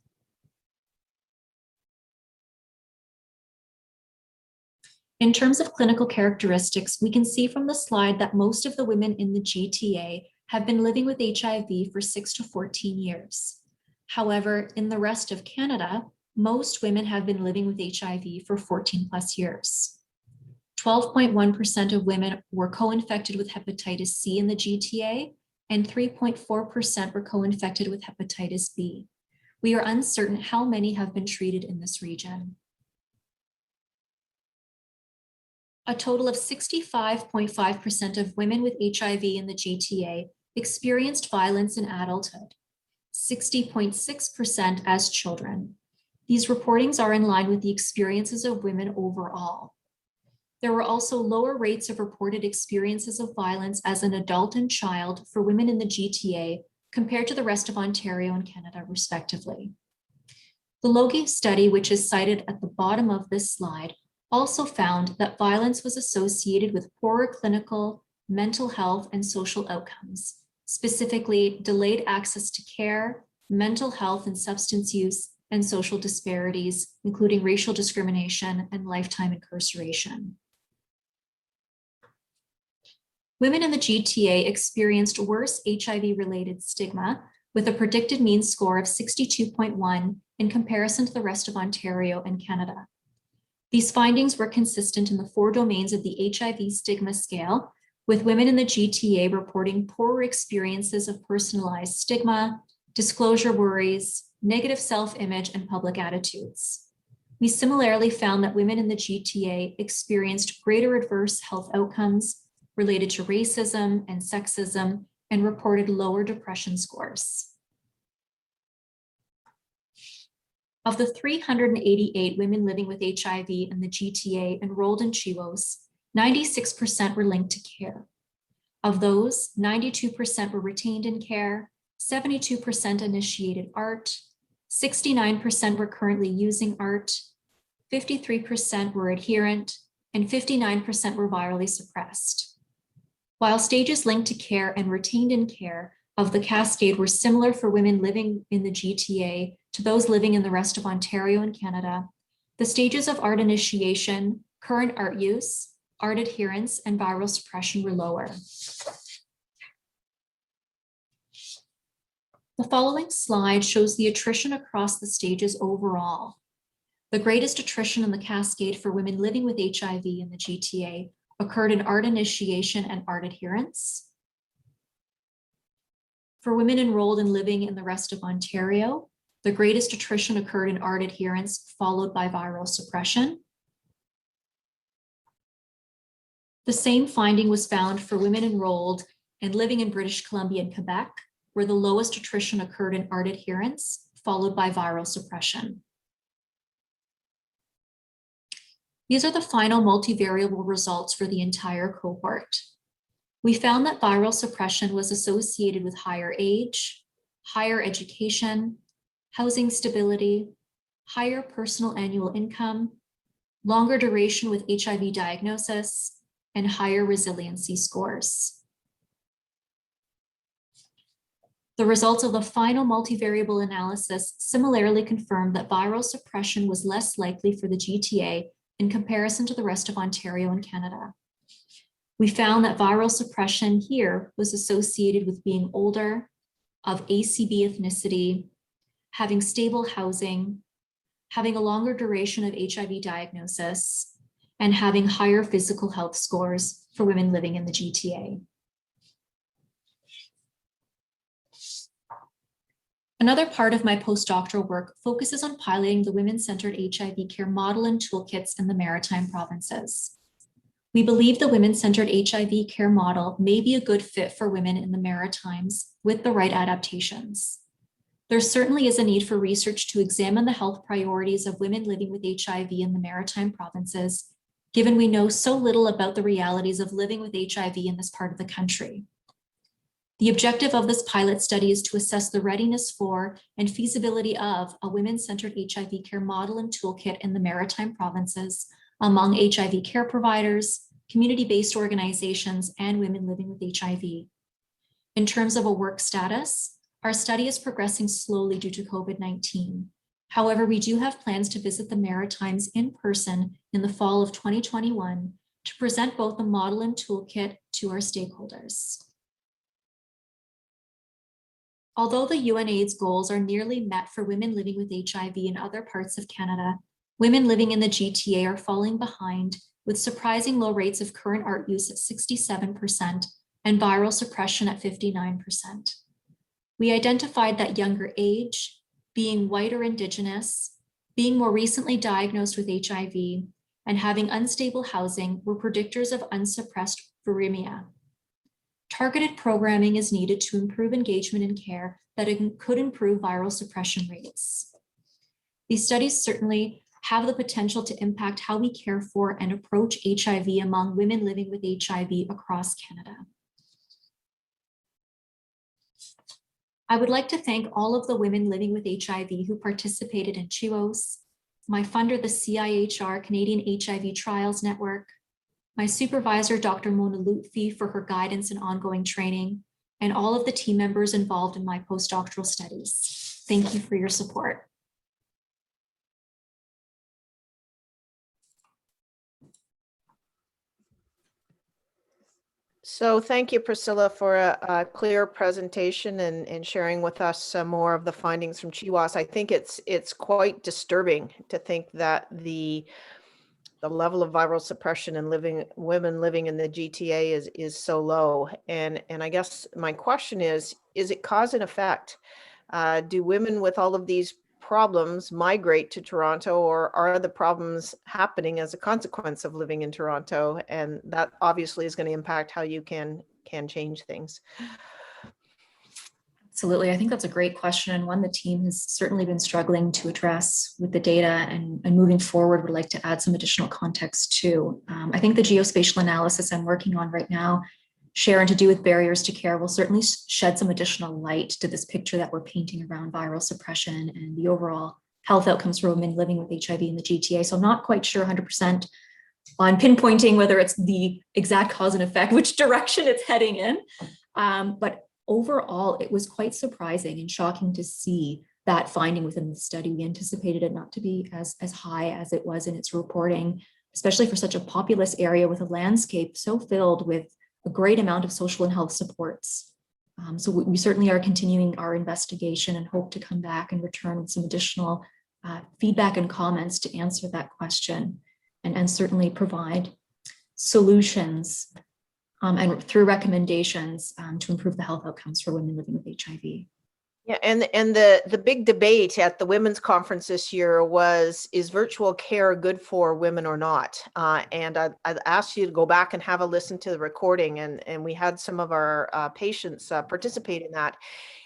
In terms of clinical characteristics, we can see from the slide that most of the women in the GTA have been living with HIV for 6 to 14 years. However, in the rest of Canada, most women have been living with HIV for 14 plus years. 12.1% of women were co-infected with hepatitis C in the GTA, and 3.4% were co-infected with hepatitis B. We are uncertain how many have been treated in this region. A total of 65.5% of women with HIV in the GTA experienced violence in adulthood, 60.6% as children. These reportings are in line with the experiences of women overall. There were also lower rates of reported experiences of violence as an adult and child for women in the GTA compared to the rest of Ontario and Canada, respectively. The Logie study, which is cited at the bottom of this slide, also found that violence was associated with poorer clinical, mental health, and social outcomes, specifically delayed access to care, mental health and substance use, and social disparities, including racial discrimination and lifetime incarceration. Women in the GTA experienced worse HIV-related stigma with a predicted mean score of 62.1 in comparison to the rest of Ontario and Canada. These findings were consistent in the 4 domains of the HIV stigma scale, with women in the GTA reporting poorer experiences of personalized stigma, disclosure worries, negative self-image, and public attitudes. We similarly found that women in the GTA experienced greater adverse health outcomes related to racism and sexism and reported lower depression scores. Of the 388 women living with HIV in the GTA enrolled in CHIWOS, 96% were linked to care. Of those, 92% were retained in care, 72% initiated ART, 69% were currently using ART, 53% were adherent, and 59% were virally suppressed. While stages linked to care and retained in care of the cascade were similar for women living in the GTA to those living in the rest of Ontario and Canada, the stages of ART initiation, current ART use, ART adherence, and viral suppression were lower. The following slide shows the attrition across the stages overall. The greatest attrition in the cascade for women living with HIV in the GTA occurred in ART initiation and ART adherence. For women enrolled and living in the rest of Ontario, the greatest attrition occurred in ART adherence, followed by viral suppression. The same finding was found for women enrolled and living in British Columbia and Quebec, where the lowest attrition occurred in ART adherence, followed by viral suppression. These are the final multivariable results for the entire cohort. We found that viral suppression was associated with higher age, higher education, housing stability, higher personal annual income, longer duration with HIV diagnosis, and higher resiliency scores. The results of the final multivariable analysis similarly confirmed that viral suppression was less likely for the GTA in comparison to the rest of Ontario and Canada. We found that viral suppression here was associated with being older, of ACB ethnicity, having stable housing, having a longer duration of HIV diagnosis, and having higher physical health scores for women living in the GTA. Another part of my postdoctoral work focuses on piloting the women-centered HIV care model and toolkits in the Maritime provinces. We believe the women-centered HIV care model may be a good fit for women in the Maritimes with the right adaptations. There certainly is a need for research to examine the health priorities of women living with HIV in the Maritime provinces, given we know so little about the realities of living with HIV in this part of the country. The objective of this pilot study is to assess the readiness for and feasibility of a women-centered HIV care model and toolkit in the Maritime provinces among HIV care providers, community-based organizations, and women living with HIV. In terms of a work status, our study is progressing slowly due to COVID-19. However, we do have plans to visit the Maritimes in person in the fall of 2021 to present both the model and toolkit to our stakeholders. Although the UNAIDS goals are nearly met for women living with HIV in other parts of Canada, women living in the GTA are falling behind, with surprising low rates of current ART use at 67% and viral suppression at 59%. We identified that younger age, being white or Indigenous, being more recently diagnosed with HIV, and having unstable housing were predictors of unsuppressed viremia. Targeted programming is needed to improve engagement in care that could improve viral suppression rates. These studies certainly have the potential to impact how we care for and approach HIV among women living with HIV across Canada. I would like to thank all of the women living with HIV who participated in CHIWOS, my funder, the CIHR Canadian HIV Trials Network, my supervisor, Dr. Mona Lutfi, for her guidance and ongoing training, and all of the team members involved in my postdoctoral studies. Thank you for your support. So thank you, Priscilla, for a clear presentation and sharing with us some more of the findings from CHIWOS. I think it's quite disturbing to think that the level of viral suppression in women living in the GTA is so low. And I guess my question is it cause and effect? Do women with all of these problems migrate to Toronto, or are the problems happening as a consequence of living in Toronto? And that obviously is going to impact how you can change things. Absolutely. I think that's a great question, and one the team has certainly been struggling to address with the data, and moving forward would like to add some additional context too. I think the geospatial analysis I'm working on right now, Sharon, to do with barriers to care, will certainly shed some additional light to this picture that we're painting around viral suppression and the overall health outcomes for women living with HIV in the GTA. So I'm not quite sure 100% on pinpointing whether it's the exact cause and effect, which direction it's heading in. But overall, it was quite surprising and shocking to see that finding within the study. We anticipated it not to be as high as it was in its reporting, especially for such a populous area with a landscape so filled with a great amount of social and health supports. So we certainly are continuing our investigation and hope to come back and return with some additional feedback and comments to answer that question, and certainly provide solutions and through recommendations to improve the health outcomes for women living with HIV. Yeah, and the big debate at the women's conference this year was, is virtual care good for women or not? And I'd asked you to go back and have a listen to the recording, and we had some of our patients participate in that.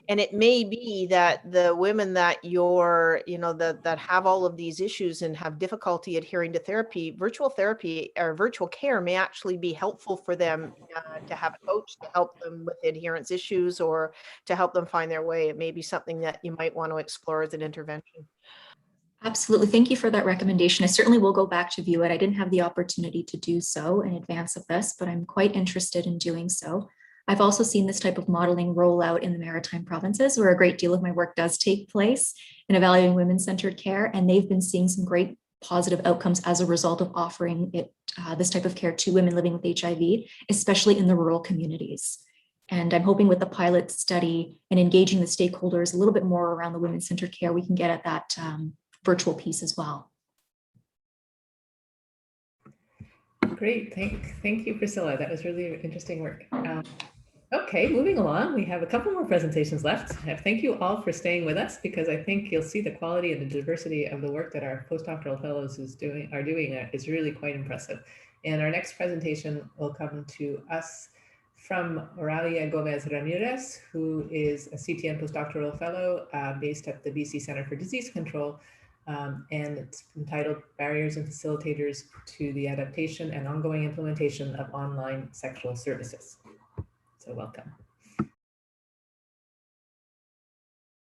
And it may be that the women that that have all of these issues and have difficulty adhering to therapy, virtual care may actually be helpful for them to have a coach to help them with adherence issues or to help them find their way. It may be something that you might want to explore as an intervention. Absolutely. Thank you for that recommendation. I certainly will go back to view it. I didn't have the opportunity to do so in advance of this, but I'm quite interested in doing so. I've also seen this type of modeling roll out in the Maritime provinces, where a great deal of my work does take place in evaluating women-centered care, and they've been seeing some great positive outcomes as a result of offering it this type of care to women living with HIV, especially in the rural communities. And I'm hoping with the pilot study and engaging the stakeholders a little bit more around the women-centered care, we can get at that virtual piece as well. Great, thank you, Priscilla. That was really interesting work. Okay, moving along, we have a couple more presentations left. Thank you all for staying with us, because I think you'll see the quality and the diversity of the work that our postdoctoral fellows are doing is really quite impressive. And our next presentation will come to us from Oralia Gomez Ramirez, who is a CTN postdoctoral fellow based at the BC Centre for Disease Control. And it's entitled Barriers and Facilitators to the Adaptation and Ongoing Implementation of Online Sexual Services. So welcome.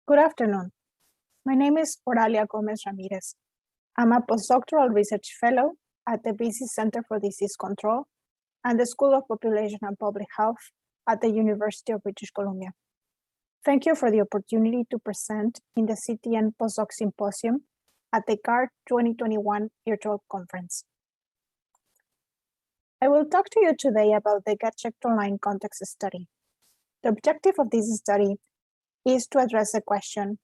Good afternoon. My name is Oralia Gomez Ramirez. I'm a postdoctoral research fellow at the BC Center for Disease Control and the School of Population and Public Health at the University of British Columbia. Thank you for the opportunity to present in the CTN Postdoc Symposium at the CAHR 2021 virtual conference. I will talk to you today about the Get Checked Online context study. The objective of this study is to address the question,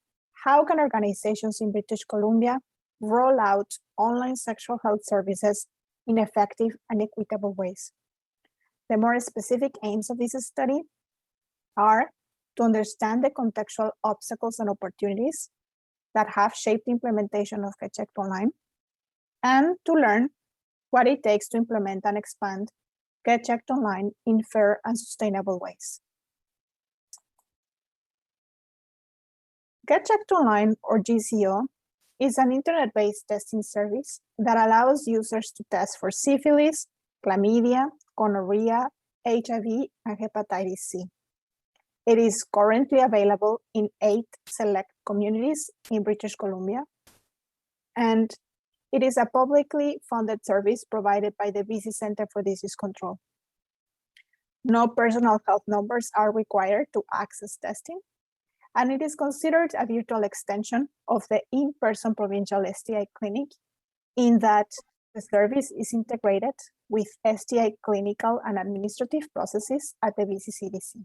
how can organizations in British Columbia roll out online sexual health services in effective and equitable ways? The more specific aims of this study are to understand the contextual obstacles and opportunities that have shaped the implementation of Get Checked Online, and to learn what it takes to implement and expand Get Checked Online in fair and sustainable ways. Get Checked Online, or GCO, is an internet-based testing service that allows users to test for syphilis, chlamydia, gonorrhea, HIV, and hepatitis C. It is currently available in 8 select communities in British Columbia, and it is a publicly funded service provided by the BC Center for Disease Control. No personal health numbers are required to access testing, and it is considered a virtual extension of the in-person provincial STI clinic in that the service is integrated with STI clinical and administrative processes at the BC CDC.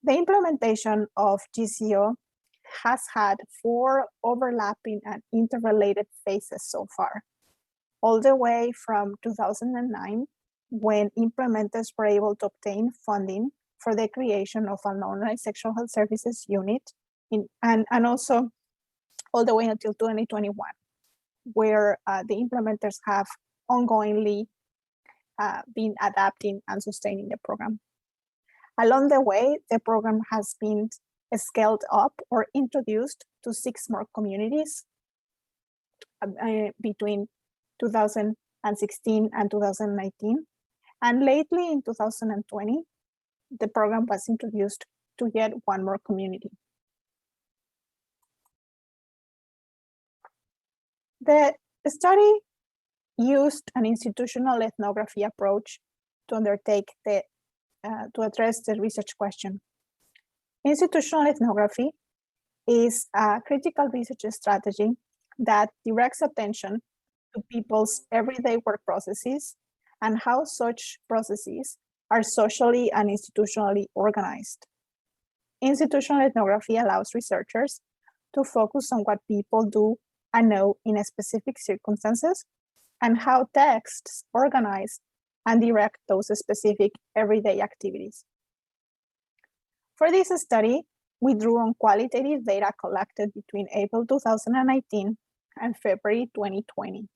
The implementation of GCO has had 4 overlapping and interrelated phases so far, all the way from 2009, when implementers were able to obtain funding for the creation of an online sexual health services unit, and also all the way until 2021, where the implementers have ongoingly been adapting and sustaining the program. Along the way, the program has been scaled up or introduced to 6 more communities between 2016 and 2019. And lately in 2020, the program was introduced to yet 1 more community. The study used an institutional ethnography approach to undertake to address the research question. Institutional ethnography is a critical research strategy that directs attention to people's everyday work processes and how such processes are socially and institutionally organized. Institutional ethnography allows researchers to focus on what people do and know in specific circumstances and how texts organize and direct those specific everyday activities. For this study, we drew on qualitative data collected between April 2019 and February 2020.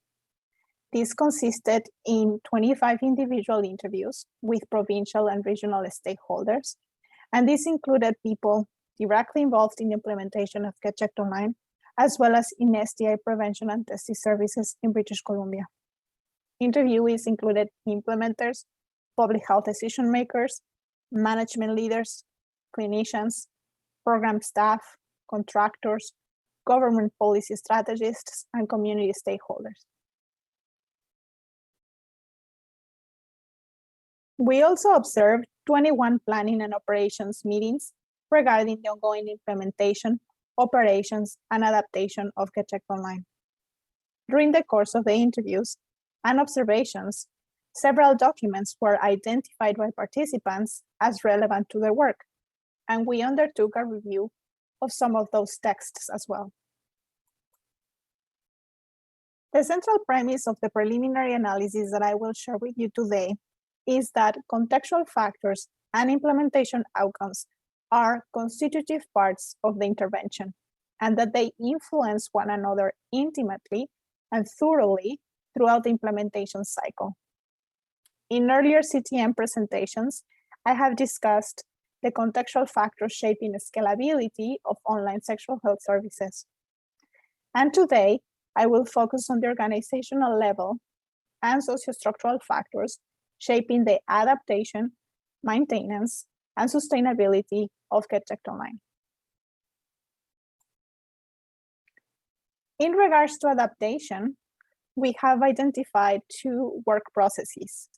This consisted in 25 individual interviews with provincial and regional stakeholders, and this included people directly involved in the implementation of Get Checked Online, as well as in STI prevention and testing services in British Columbia. Interviewees included implementers, public health decision makers, management leaders, clinicians, program staff, contractors, government policy strategists, and community stakeholders. We also observed 21 planning and operations meetings regarding the ongoing implementation, operations, and adaptation of Get Checked Online. During the course of the interviews and observations, several documents were identified by participants as relevant to their work, and we undertook a review of some of those texts as well. The central premise of the preliminary analysis that I will share with you today is that contextual factors and implementation outcomes are constitutive parts of the intervention, and that they influence one another intimately and thoroughly throughout the implementation cycle. In earlier CTN presentations, I have discussed the contextual factors shaping the scalability of online sexual health services. And today, I will focus on the organizational level and sociostructural factors shaping the adaptation, maintenance, and sustainability of Get Checked Online. In regards to adaptation, we have identified two work processes.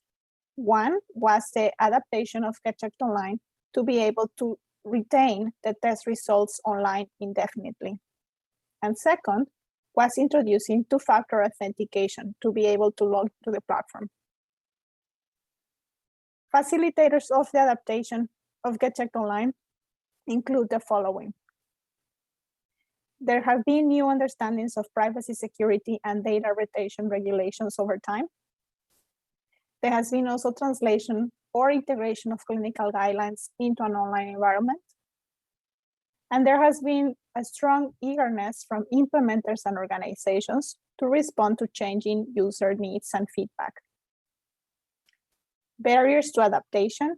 One was the adaptation of Get Checked Online to be able to retain the test results online indefinitely. And second was introducing two-factor authentication to be able to log to the platform. Facilitators of the adaptation of Get Checked Online include the following. There have been new understandings of privacy, security, and data retention regulations over time. There has been also translation or integration of clinical guidelines into an online environment. And there has been a strong eagerness from implementers and organizations to respond to changing user needs and feedback. Barriers to adaptation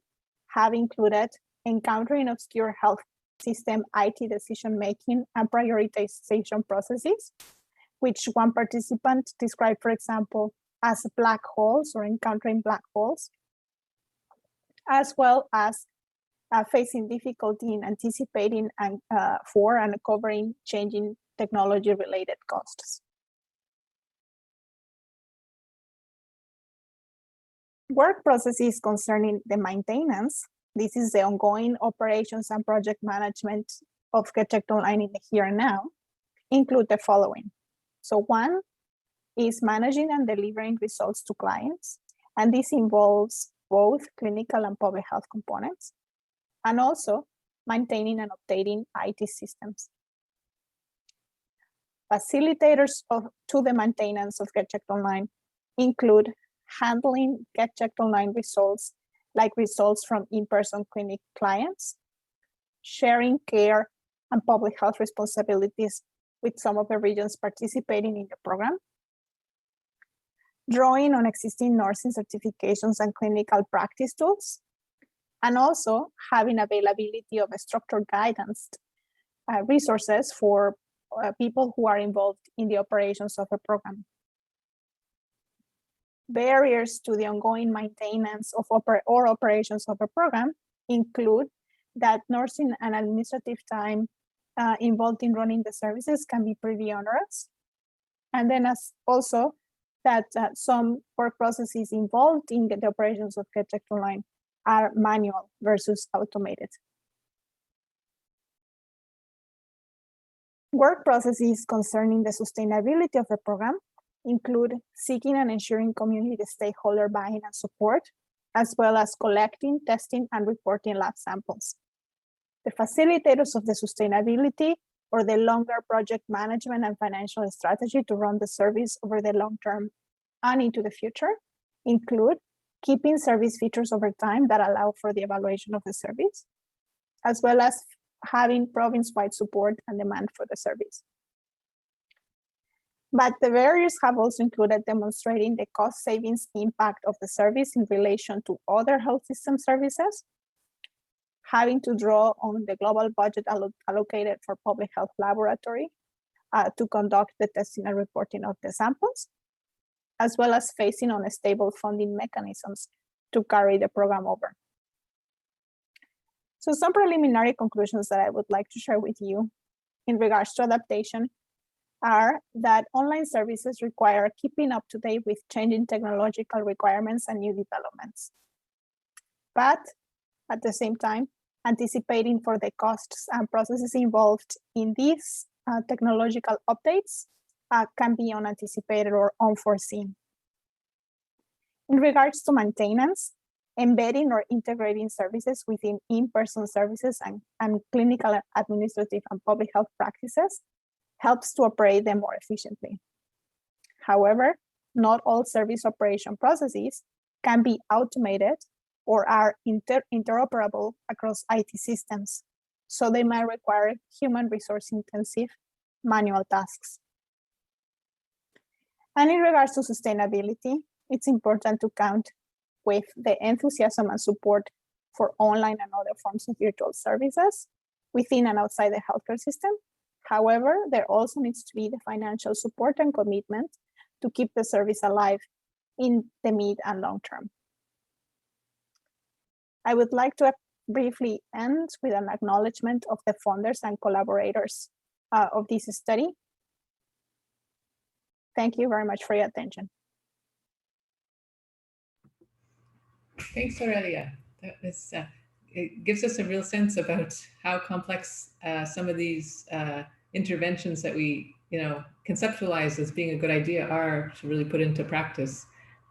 have included encountering obscure health system IT decision-making and prioritization processes, which one participant described, for example, as black holes or encountering black holes, as well as facing difficulty in anticipating and for and covering changing technology-related costs. Work processes concerning the maintenance. This is the ongoing operations and project management of Get Checked Online in the here and now, include the following. So one is managing and delivering results to clients, and this involves both clinical and public health components, and also maintaining and updating IT systems. Facilitators to the maintenance of Get Checked Online include handling Get Checked Online results, like results from in-person clinic clients, sharing care and public health responsibilities with some of the regions participating in the program, drawing on existing nursing certifications and clinical practice tools, and also having availability of a structured guidance resources for people who are involved in the operations of a program. Barriers to the ongoing maintenance of operations of a program include that nursing and administrative time involved in running the services can be pretty onerous. And then also that some work processes involved in the operations of Get Checked Online are manual versus automated. Work processes concerning the sustainability of the program include seeking and ensuring community stakeholder buy-in and support, as well as collecting, testing, and reporting lab samples. The facilitators of the sustainability or the longer project management and financial strategy to run the service over the long term and into the future include keeping service features over time that allow for the evaluation of the service, as well as having province-wide support and demand for the service. But the barriers have also included demonstrating the cost savings impact of the service in relation to other health system services, having to draw on the global budget allocated for public health laboratory to conduct the testing and reporting of the samples, as well as facing unstable funding mechanisms to carry the program over. So some preliminary conclusions that I would like to share with you in regards to adaptation are that online services require keeping up to date with changing technological requirements and new developments. But at the same time, anticipating for the costs and processes involved in these technological updates can be unanticipated or unforeseen. In regards to maintenance, embedding or integrating services within in-person services and clinical, administrative, and public health practices helps to operate them more efficiently. However, not all service operation processes can be automated or are interoperable across IT systems, so they might require human resource intensive manual tasks. And in regards to sustainability, it's important to count with the enthusiasm and support for online and other forms of virtual services within and outside the healthcare system. However, there also needs to be the financial support and commitment to keep the service alive in the mid and long term. I would like to briefly end with an acknowledgement of the funders and collaborators of this study. Thank you very much for your attention. Thanks, Aurelia. That was, it gives us a real sense about how complex some of these interventions that we, conceptualize as being a good idea are to really put into practice.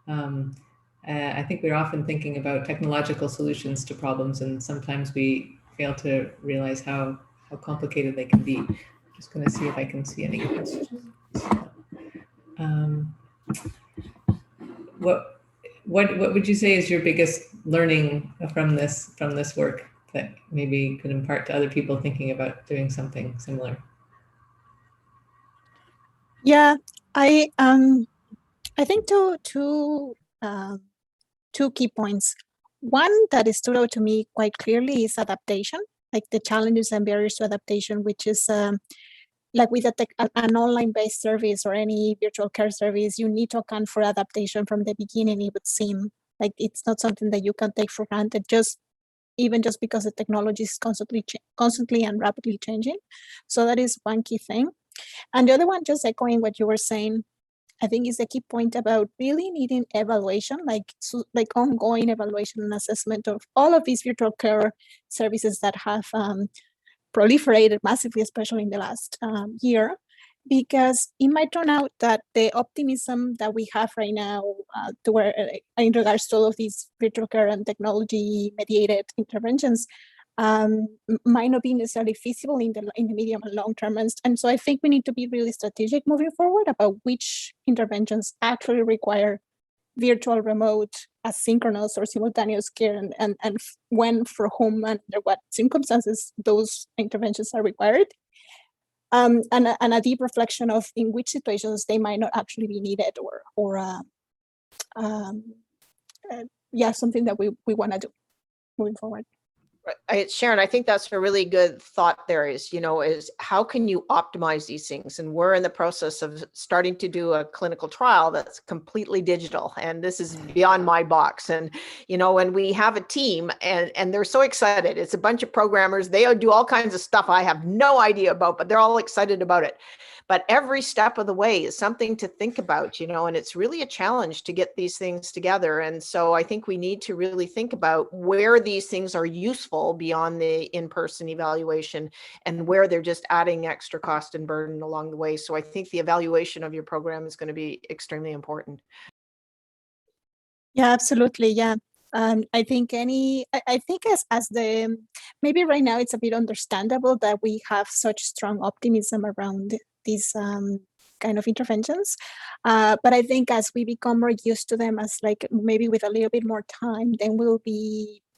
I think we're often thinking about technological solutions to problems, and sometimes we fail to realize how complicated they can be. I'm just going to see if I can see any questions. What would you say is your biggest learning from this work that maybe could impart to other people thinking about doing something similar? Yeah, I think two key points. One that stood out to me quite clearly is adaptation, like the challenges and barriers to adaptation, which is like with an online-based service or any virtual care service, you need to account for adaptation from the beginning. It would seem like it's not something that you can take for granted, even just because the technology is constantly and rapidly changing. So that is one key thing. And the other one, just echoing what you were saying, I think is the key point about really needing evaluation, like ongoing evaluation and assessment of all of these virtual care services that have proliferated massively, especially in the last year, because it might turn out that the optimism that we have right now in regards to all of these virtual care and technology mediated interventions might not be necessarily feasible in the medium and long term. And so I think we need to be really strategic moving forward about which interventions actually require virtual, remote, asynchronous or simultaneous care, and when, for whom, and under what circumstances those interventions are required. And a deep reflection of in which situations they might not actually be needed, or something that we want to do moving forward. Sharon, I think that's a really good thought there is how can you optimize these things? And we're in the process of starting to do a clinical trial that's completely digital. And this is beyond my box. And, when we have a team and they're so excited, it's a bunch of programmers, they do all kinds of stuff I have no idea about, but they're all excited about it. But every step of the way is something to think about, and it's really a challenge to get these things together. And so I think we need to really think about where these things are useful beyond the in-person evaluation and where they're just adding extra cost and burden along the way. So I think the evaluation of your program is going to be extremely important. Yeah, absolutely. Yeah. I think as the, maybe right now it's a bit understandable that we have such strong optimism around these kind of interventions. But I think as we become more used to them, as like maybe with a little bit more time, then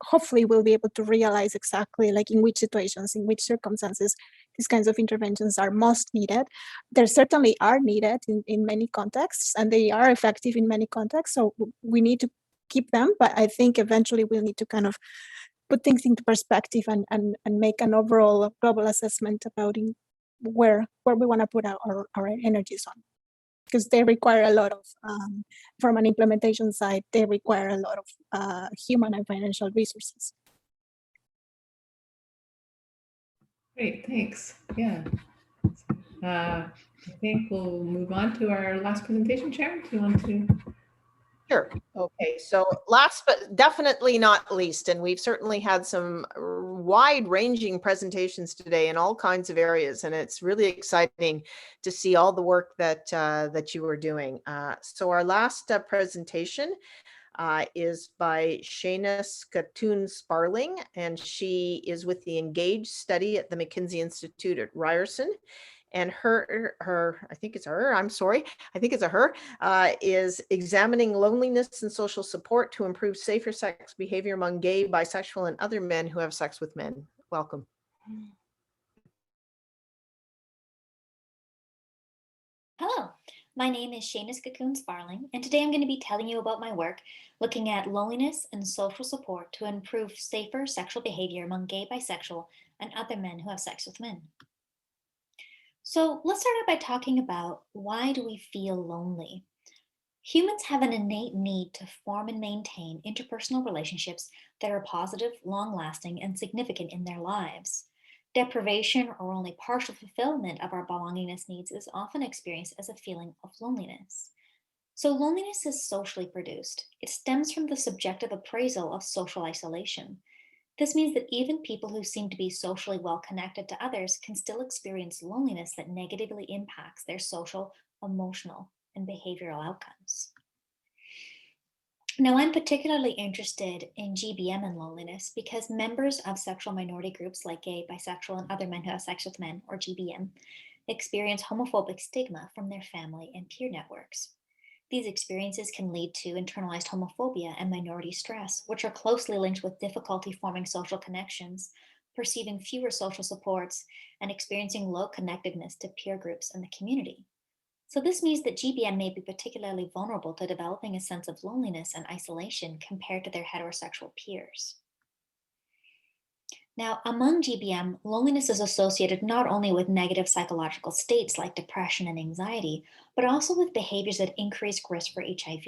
hopefully we'll be able to realize exactly like in which situations, in which circumstances these kinds of interventions are most needed. They certainly are needed in many contexts, and they are effective in many contexts. So we need to keep them, but I think eventually we'll need to kind of put things into perspective and make an overall global assessment about where we want to put our energies on, because they require a lot of, from an implementation side, they require a lot of human and financial resources. Great, thanks. Yeah. I think we'll move on to our last presentation. Sharon, do you want to? Sure. Okay. So last but definitely not least, and we've certainly had some wide-ranging presentations today in all kinds of areas, and it's really exciting to see all the work that you are doing. So our last presentation is by Shana Skatoon-Sparling, and she is with the Engage study at the McKinsey Institute at Ryerson. And her, I think it's her, I'm sorry, I think it's a her, is examining loneliness and social support to improve safer sex behavior among gay, bisexual, and other men who have sex with men. Welcome. Hello, my name is Shana Skatoon-Sparling, and today I'm going to be telling you about my work looking at loneliness and social support to improve safer sexual behavior among gay, bisexual, and other men who have sex with men. So let's start out by talking about why do we feel lonely? Humans have an innate need to form and maintain interpersonal relationships that are positive, long-lasting, and significant in their lives. Deprivation or only partial fulfillment of our belongingness needs is often experienced as a feeling of loneliness. So loneliness is socially produced. It stems from the subjective appraisal of social isolation. This means that even people who seem to be socially well connected to others can still experience loneliness that negatively impacts their social, emotional, and behavioral outcomes. Now, I'm particularly interested in GBM and loneliness because members of sexual minority groups like gay, bisexual, and other men who have sex with men, or GBM, experience homophobic stigma from their family and peer networks. These experiences can lead to internalized homophobia and minority stress, which are closely linked with difficulty forming social connections, perceiving fewer social supports, and experiencing low connectedness to peer groups and the community. So this means that GBM may be particularly vulnerable to developing a sense of loneliness and isolation compared to their heterosexual peers. Now, among GBM, loneliness is associated not only with negative psychological states like depression and anxiety, but also with behaviors that increase risk for HIV.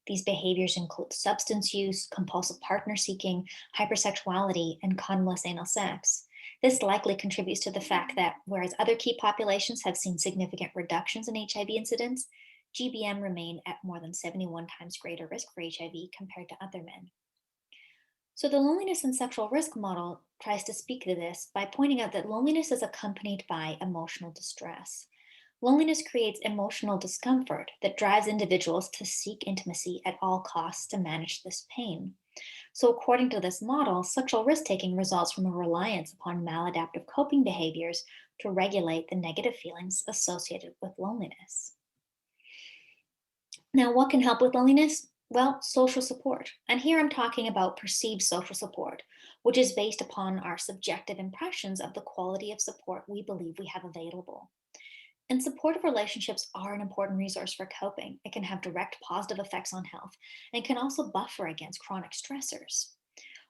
These behaviors include substance use, compulsive partner seeking, hypersexuality, and condomless anal sex. This likely contributes to the fact that whereas other key populations have seen significant reductions in HIV incidence, GBM remain at more than 71 times greater risk for HIV compared to other men. So the loneliness and sexual risk model tries to speak to this by pointing out that loneliness is accompanied by emotional distress. Loneliness creates emotional discomfort that drives individuals to seek intimacy at all costs to manage this pain. So according to this model, sexual risk-taking results from a reliance upon maladaptive coping behaviors to regulate the negative feelings associated with loneliness. Now, what can help with loneliness? Well, social support. And here I'm talking about perceived social support, which is based upon our subjective impressions of the quality of support we believe we have available. And supportive relationships are an important resource for coping. It can have direct positive effects on health and can also buffer against chronic stressors.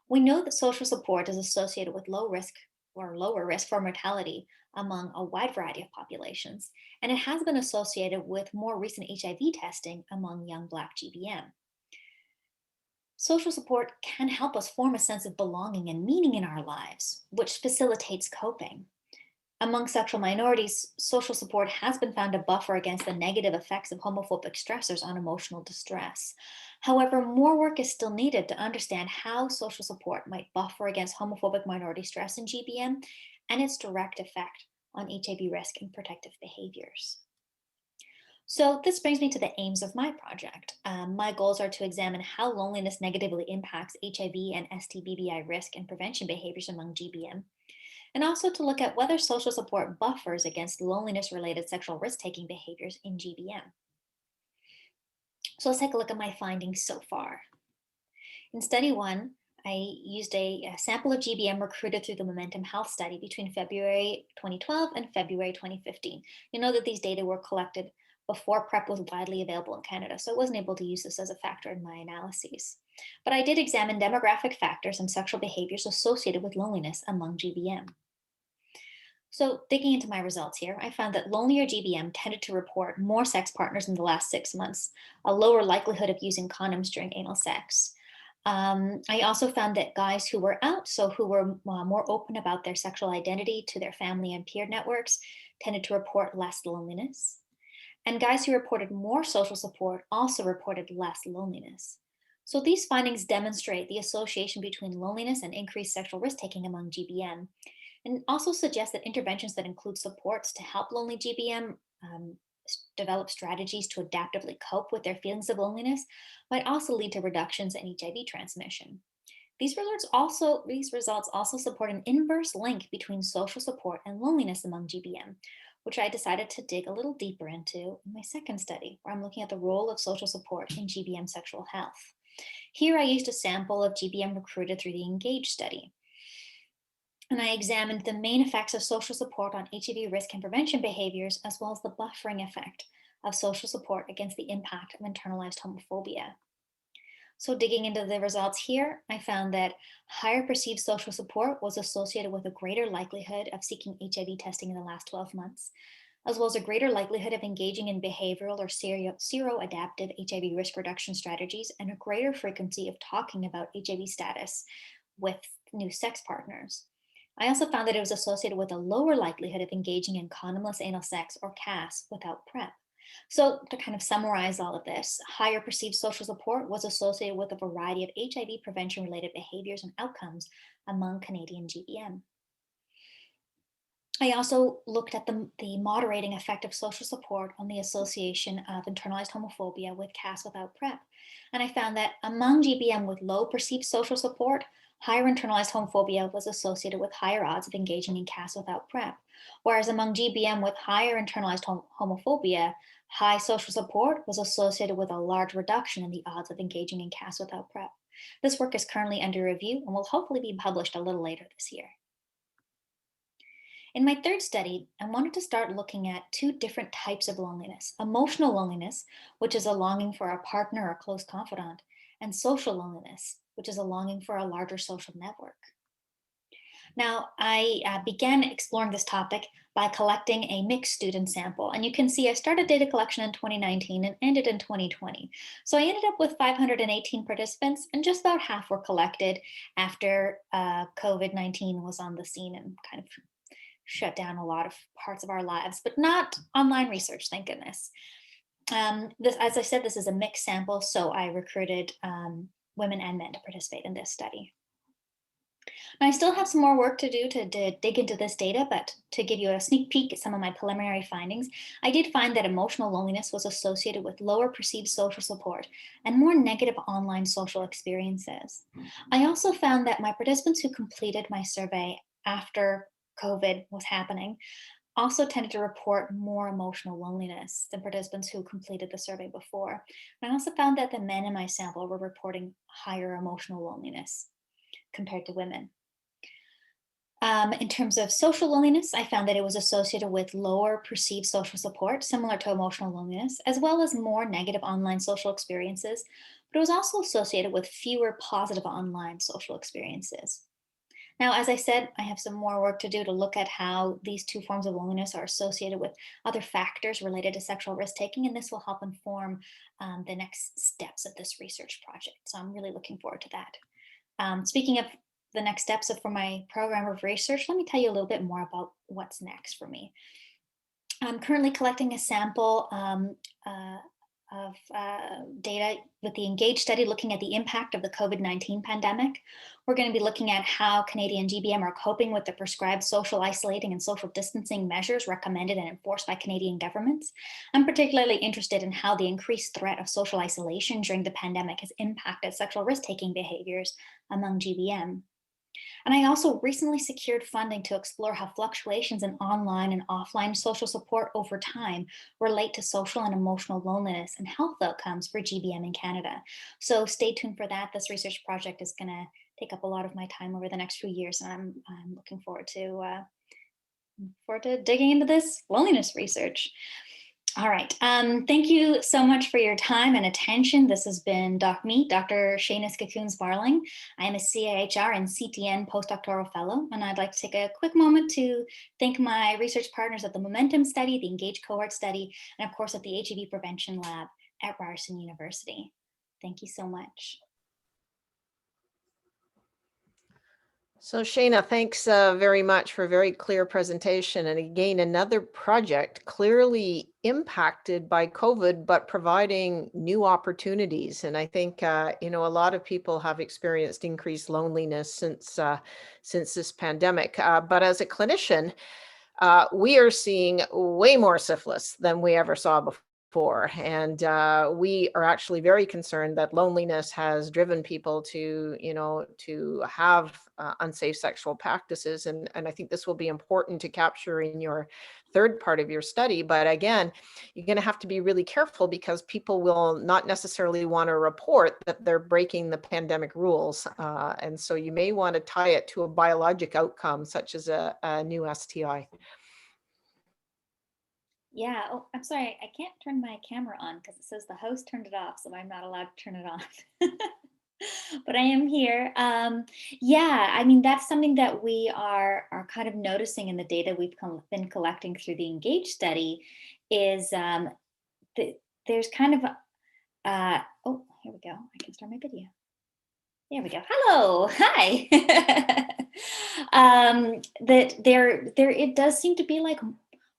We know that social support is associated with low risk or lower risk for mortality among a wide variety of populations, and it has been associated with more recent HIV testing among young Black GBM. Social support can help us form a sense of belonging and meaning in our lives, which facilitates coping. Among sexual minorities, social support has been found to buffer against the negative effects of homophobic stressors on emotional distress. However, more work is still needed to understand how social support might buffer against homophobic minority stress in GBM and its direct effect on HIV risk and protective behaviors. So this brings me to the aims of my project. My goals are to examine how loneliness negatively impacts HIV and STBBI risk and prevention behaviors among GBM, and also to look at whether social support buffers against loneliness-related sexual risk-taking behaviors in GBM. So let's take a look at my findings so far. In study 1, I used a sample of GBM recruited through the Momentum Health study between February 2012 and February 2015. You know that these data were collected before PrEP was widely available in Canada, so I wasn't able to use this as a factor in my analyses. But I did examine demographic factors and sexual behaviors associated with loneliness among GBM. So digging into my results here, I found that lonelier GBM tended to report more sex partners in the last 6 months, a lower likelihood of using condoms during anal sex. I also found that guys who were out, so who were more open about their sexual identity to their family and peer networks, tended to report less loneliness. And guys who reported more social support also reported less loneliness. So these findings demonstrate the association between loneliness and increased sexual risk-taking among GBM, and also suggest that interventions that include supports to help lonely GBM develop strategies to adaptively cope with their feelings of loneliness might also lead to reductions in HIV transmission. These results also support an inverse link between social support and loneliness among GBM, which I decided to dig a little deeper into in my second study, where I'm looking at the role of social support in GBM sexual health. Here I used a sample of GBM recruited through the ENGAGE study. And I examined the main effects of social support on HIV risk and prevention behaviors, as well as the buffering effect of social support against the impact of internalized homophobia. So digging into the results here, I found that higher perceived social support was associated with a greater likelihood of seeking HIV testing in the last 12 months, as well as a greater likelihood of engaging in behavioral or seroadaptive HIV risk reduction strategies, and a greater frequency of talking about HIV status with new sex partners. I also found that it was associated with a lower likelihood of engaging in condomless anal sex, or CAS, without PrEP. So to kind of summarize all of this, higher perceived social support was associated with a variety of HIV prevention-related behaviors and outcomes among Canadian GBM. I also looked at the moderating effect of social support on the association of internalized homophobia with CAS without PrEP. And I found that among GBM with low perceived social support, higher internalized homophobia was associated with higher odds of engaging in CAS without PrEP. Whereas among GBM with higher internalized homophobia, high social support was associated with a large reduction in the odds of engaging in CAS without PrEP. This work is currently under review and will hopefully be published a little later this year. In my third study, I wanted to start looking at two different types of loneliness: emotional loneliness, which is a longing for a partner or close confidant, and social loneliness, which is a longing for a larger social network. Now, I began exploring this topic by collecting a mixed student sample. And you can see I started data collection in 2019 and ended in 2020. So I ended up with 518 participants, and just about half were collected after COVID-19 was on the scene and kind of shut down a lot of parts of our lives, but not online research, thank goodness. As I said, this is a mixed sample, so I recruited women and men to participate in this study. Now, I still have some more work to do to dig into this data, but to give you a sneak peek at some of my preliminary findings, I did find that emotional loneliness was associated with lower perceived social support and more negative online social experiences. I also found that my participants who completed my survey after COVID was happening also tended to report more emotional loneliness than participants who completed the survey before. And I also found that the men in my sample were reporting higher emotional loneliness compared to women. In terms of social loneliness, I found that it was associated with lower perceived social support, similar to emotional loneliness, as well as more negative online social experiences, but it was also associated with fewer positive online social experiences. Now, as I said, I have some more work to do to look at how these two forms of loneliness are associated with other factors related to sexual risk-taking, and this will help inform the next steps of this research project. So I'm really looking forward to that. Speaking of the next steps for my program of research, let me tell you a little bit more about what's next for me. I'm currently collecting a sample of data with the ENGAGE study looking at the impact of the COVID-19 pandemic. We're going to be looking at how Canadian GBM are coping with the prescribed social isolating and social distancing measures recommended and enforced by Canadian governments. I'm particularly interested in how the increased threat of social isolation during the pandemic has impacted sexual risk-taking behaviors among GBM. And I also recently secured funding to explore how fluctuations in online and offline social support over time relate to social and emotional loneliness and health outcomes for GBM in Canada. So stay tuned for that. This research project is going to take up a lot of my time over the next few years, and I'm looking forward to digging into this loneliness research. All right, thank you so much for your time and attention. This has been Dr. Seamus Cocoons-Barling. I am a CIHR and CTN postdoctoral fellow, and I'd like to take a quick moment to thank my research partners at the Momentum Study, the ENGAGE cohort study, and of course at the HIV Prevention Lab at Ryerson University. Thank you so much. So Shana, thanks very much for a very clear presentation. And again, another project clearly impacted by COVID, but providing new opportunities. And I think, a lot of people have experienced increased loneliness since this pandemic. But as a clinician, we are seeing way more syphilis than we ever saw before. And we are actually very concerned that loneliness has driven people to have unsafe sexual practices. And I think this will be important to capture in your third part of your study. But again, you're going to have to be really careful because people will not necessarily want to report that they're breaking the pandemic rules. And so you may want to tie it to a biologic outcome, such as a new STI. Yeah, oh, I'm sorry, I can't turn my camera on because it says the host turned it off, so I'm not allowed to turn it on. but I am here. Yeah, I mean, that's something that we are kind of noticing in the data we've been collecting through the ENGAGE study is there's kind of, oh, here we go. I can start my video. There we go. Hello, hi. That there it does seem to be like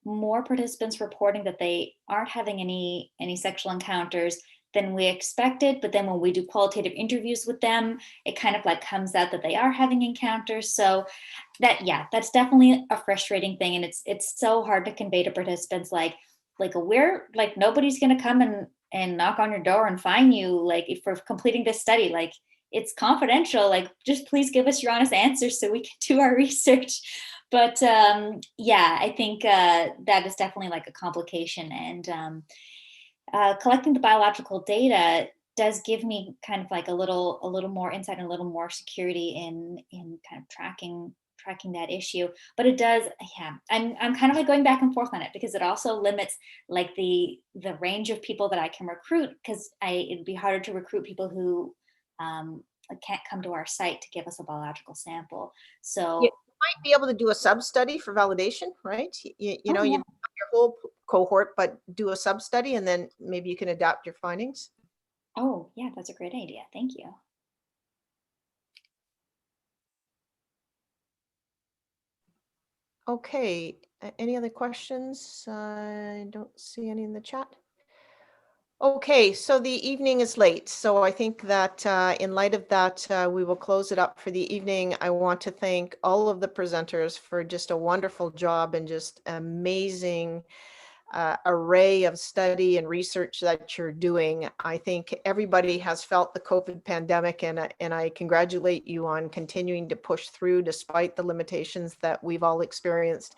more participants reporting that they aren't having any sexual encounters than we expected. But then when we do qualitative interviews with them, it kind of like comes out that they are having encounters. So that's definitely a frustrating thing. And it's so hard to convey to participants like we're like, nobody's gonna come and knock on your door and fine you like if for completing this study. Like, it's confidential, like just please give us your honest answers so we can do our research. But yeah, I think that is definitely like a complication. And collecting the biological data does give me kind of like a little more insight and a little more security in kind of tracking that issue. But it does, yeah, I'm kind of like going back and forth on it because it also limits like the range of people that I can recruit, because it'd be harder to recruit people who can't come to our site to give us a biological sample. So You might be able to do a sub-study for validation, right? You know, you've got your whole cohort, but do a sub-study and then maybe you can adapt your findings. Oh, yeah, that's a great idea. Thank you. Okay, any other questions? I don't see any in the chat. Okay, so the evening is late. So I think that in light of that, we will close it up for the evening. I want to thank all of the presenters for just a wonderful job and just amazing array of study and research that you're doing. I think everybody has felt the COVID pandemic, and I congratulate you on continuing to push through despite the limitations that we've all experienced.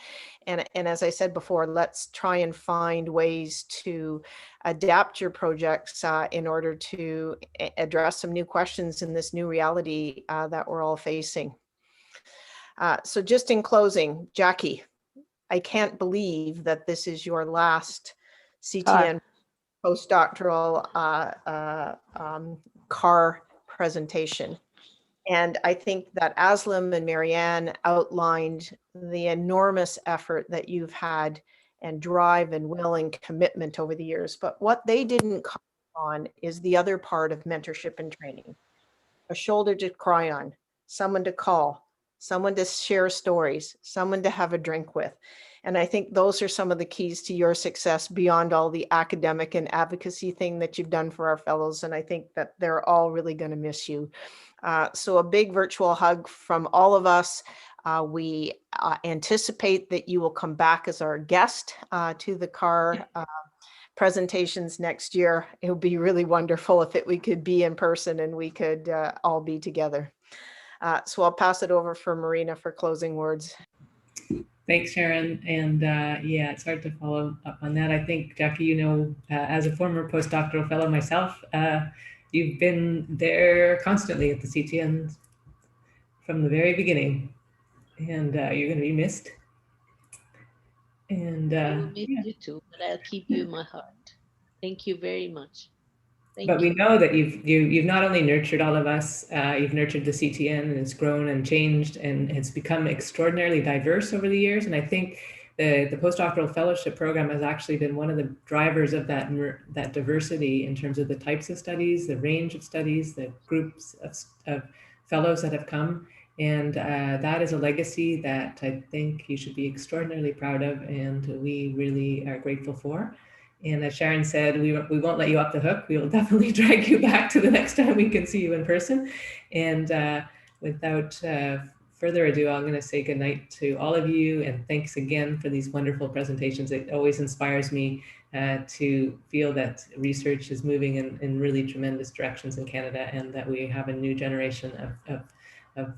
And as I said before, let's try and find ways to adapt your projects in order to address some new questions in this new reality that we're all facing. So just in closing, Jackie, I can't believe that this is your last CTN postdoctoral CAHR presentation. And I think that Aslam and Marianne outlined the enormous effort that you've had and drive and will and commitment over the years. But what they didn't comment on is the other part of mentorship and training. A shoulder to cry on, someone to call, someone to share stories, someone to have a drink with. And I think those are some of the keys to your success beyond all the academic and advocacy thing that you've done for our fellows. And I think that they're all really going to miss you. So a big virtual hug from all of us. We anticipate that you will come back as our guest to the CAHR presentations next year. It would be really wonderful if we could be in person and we could all be together. So I'll pass it over for Marina for closing words. Thanks, Sharon. And yeah, it's hard to follow up on that. I think, Jackie, you know, as a former postdoctoral fellow myself, you've been there constantly at the CTN from the very beginning, and you're going to be missed. And I will miss you too, but I'll keep you in my heart. Thank you very much. But we know that you've not only nurtured all of us, you've nurtured the CTN, and it's grown and changed, and it's become extraordinarily diverse over the years. And I think the postdoctoral fellowship program has actually been one of the drivers of that diversity in terms of the types of studies, the range of studies, the groups of fellows that have come. And that is a legacy that I think you should be extraordinarily proud of, and we really are grateful for. And as Sharon said, we won't let you off the hook. We will definitely drag you back to the next time we can see you in person. And without further ado, I'm going to say goodnight to all of you. And thanks again for these wonderful presentations. It always inspires me to feel that research is moving in really tremendous directions in Canada, and that we have a new generation of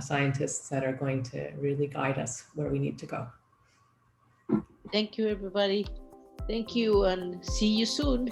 scientists that are going to really guide us where we need to go. Thank you, everybody. Thank you, and see you soon.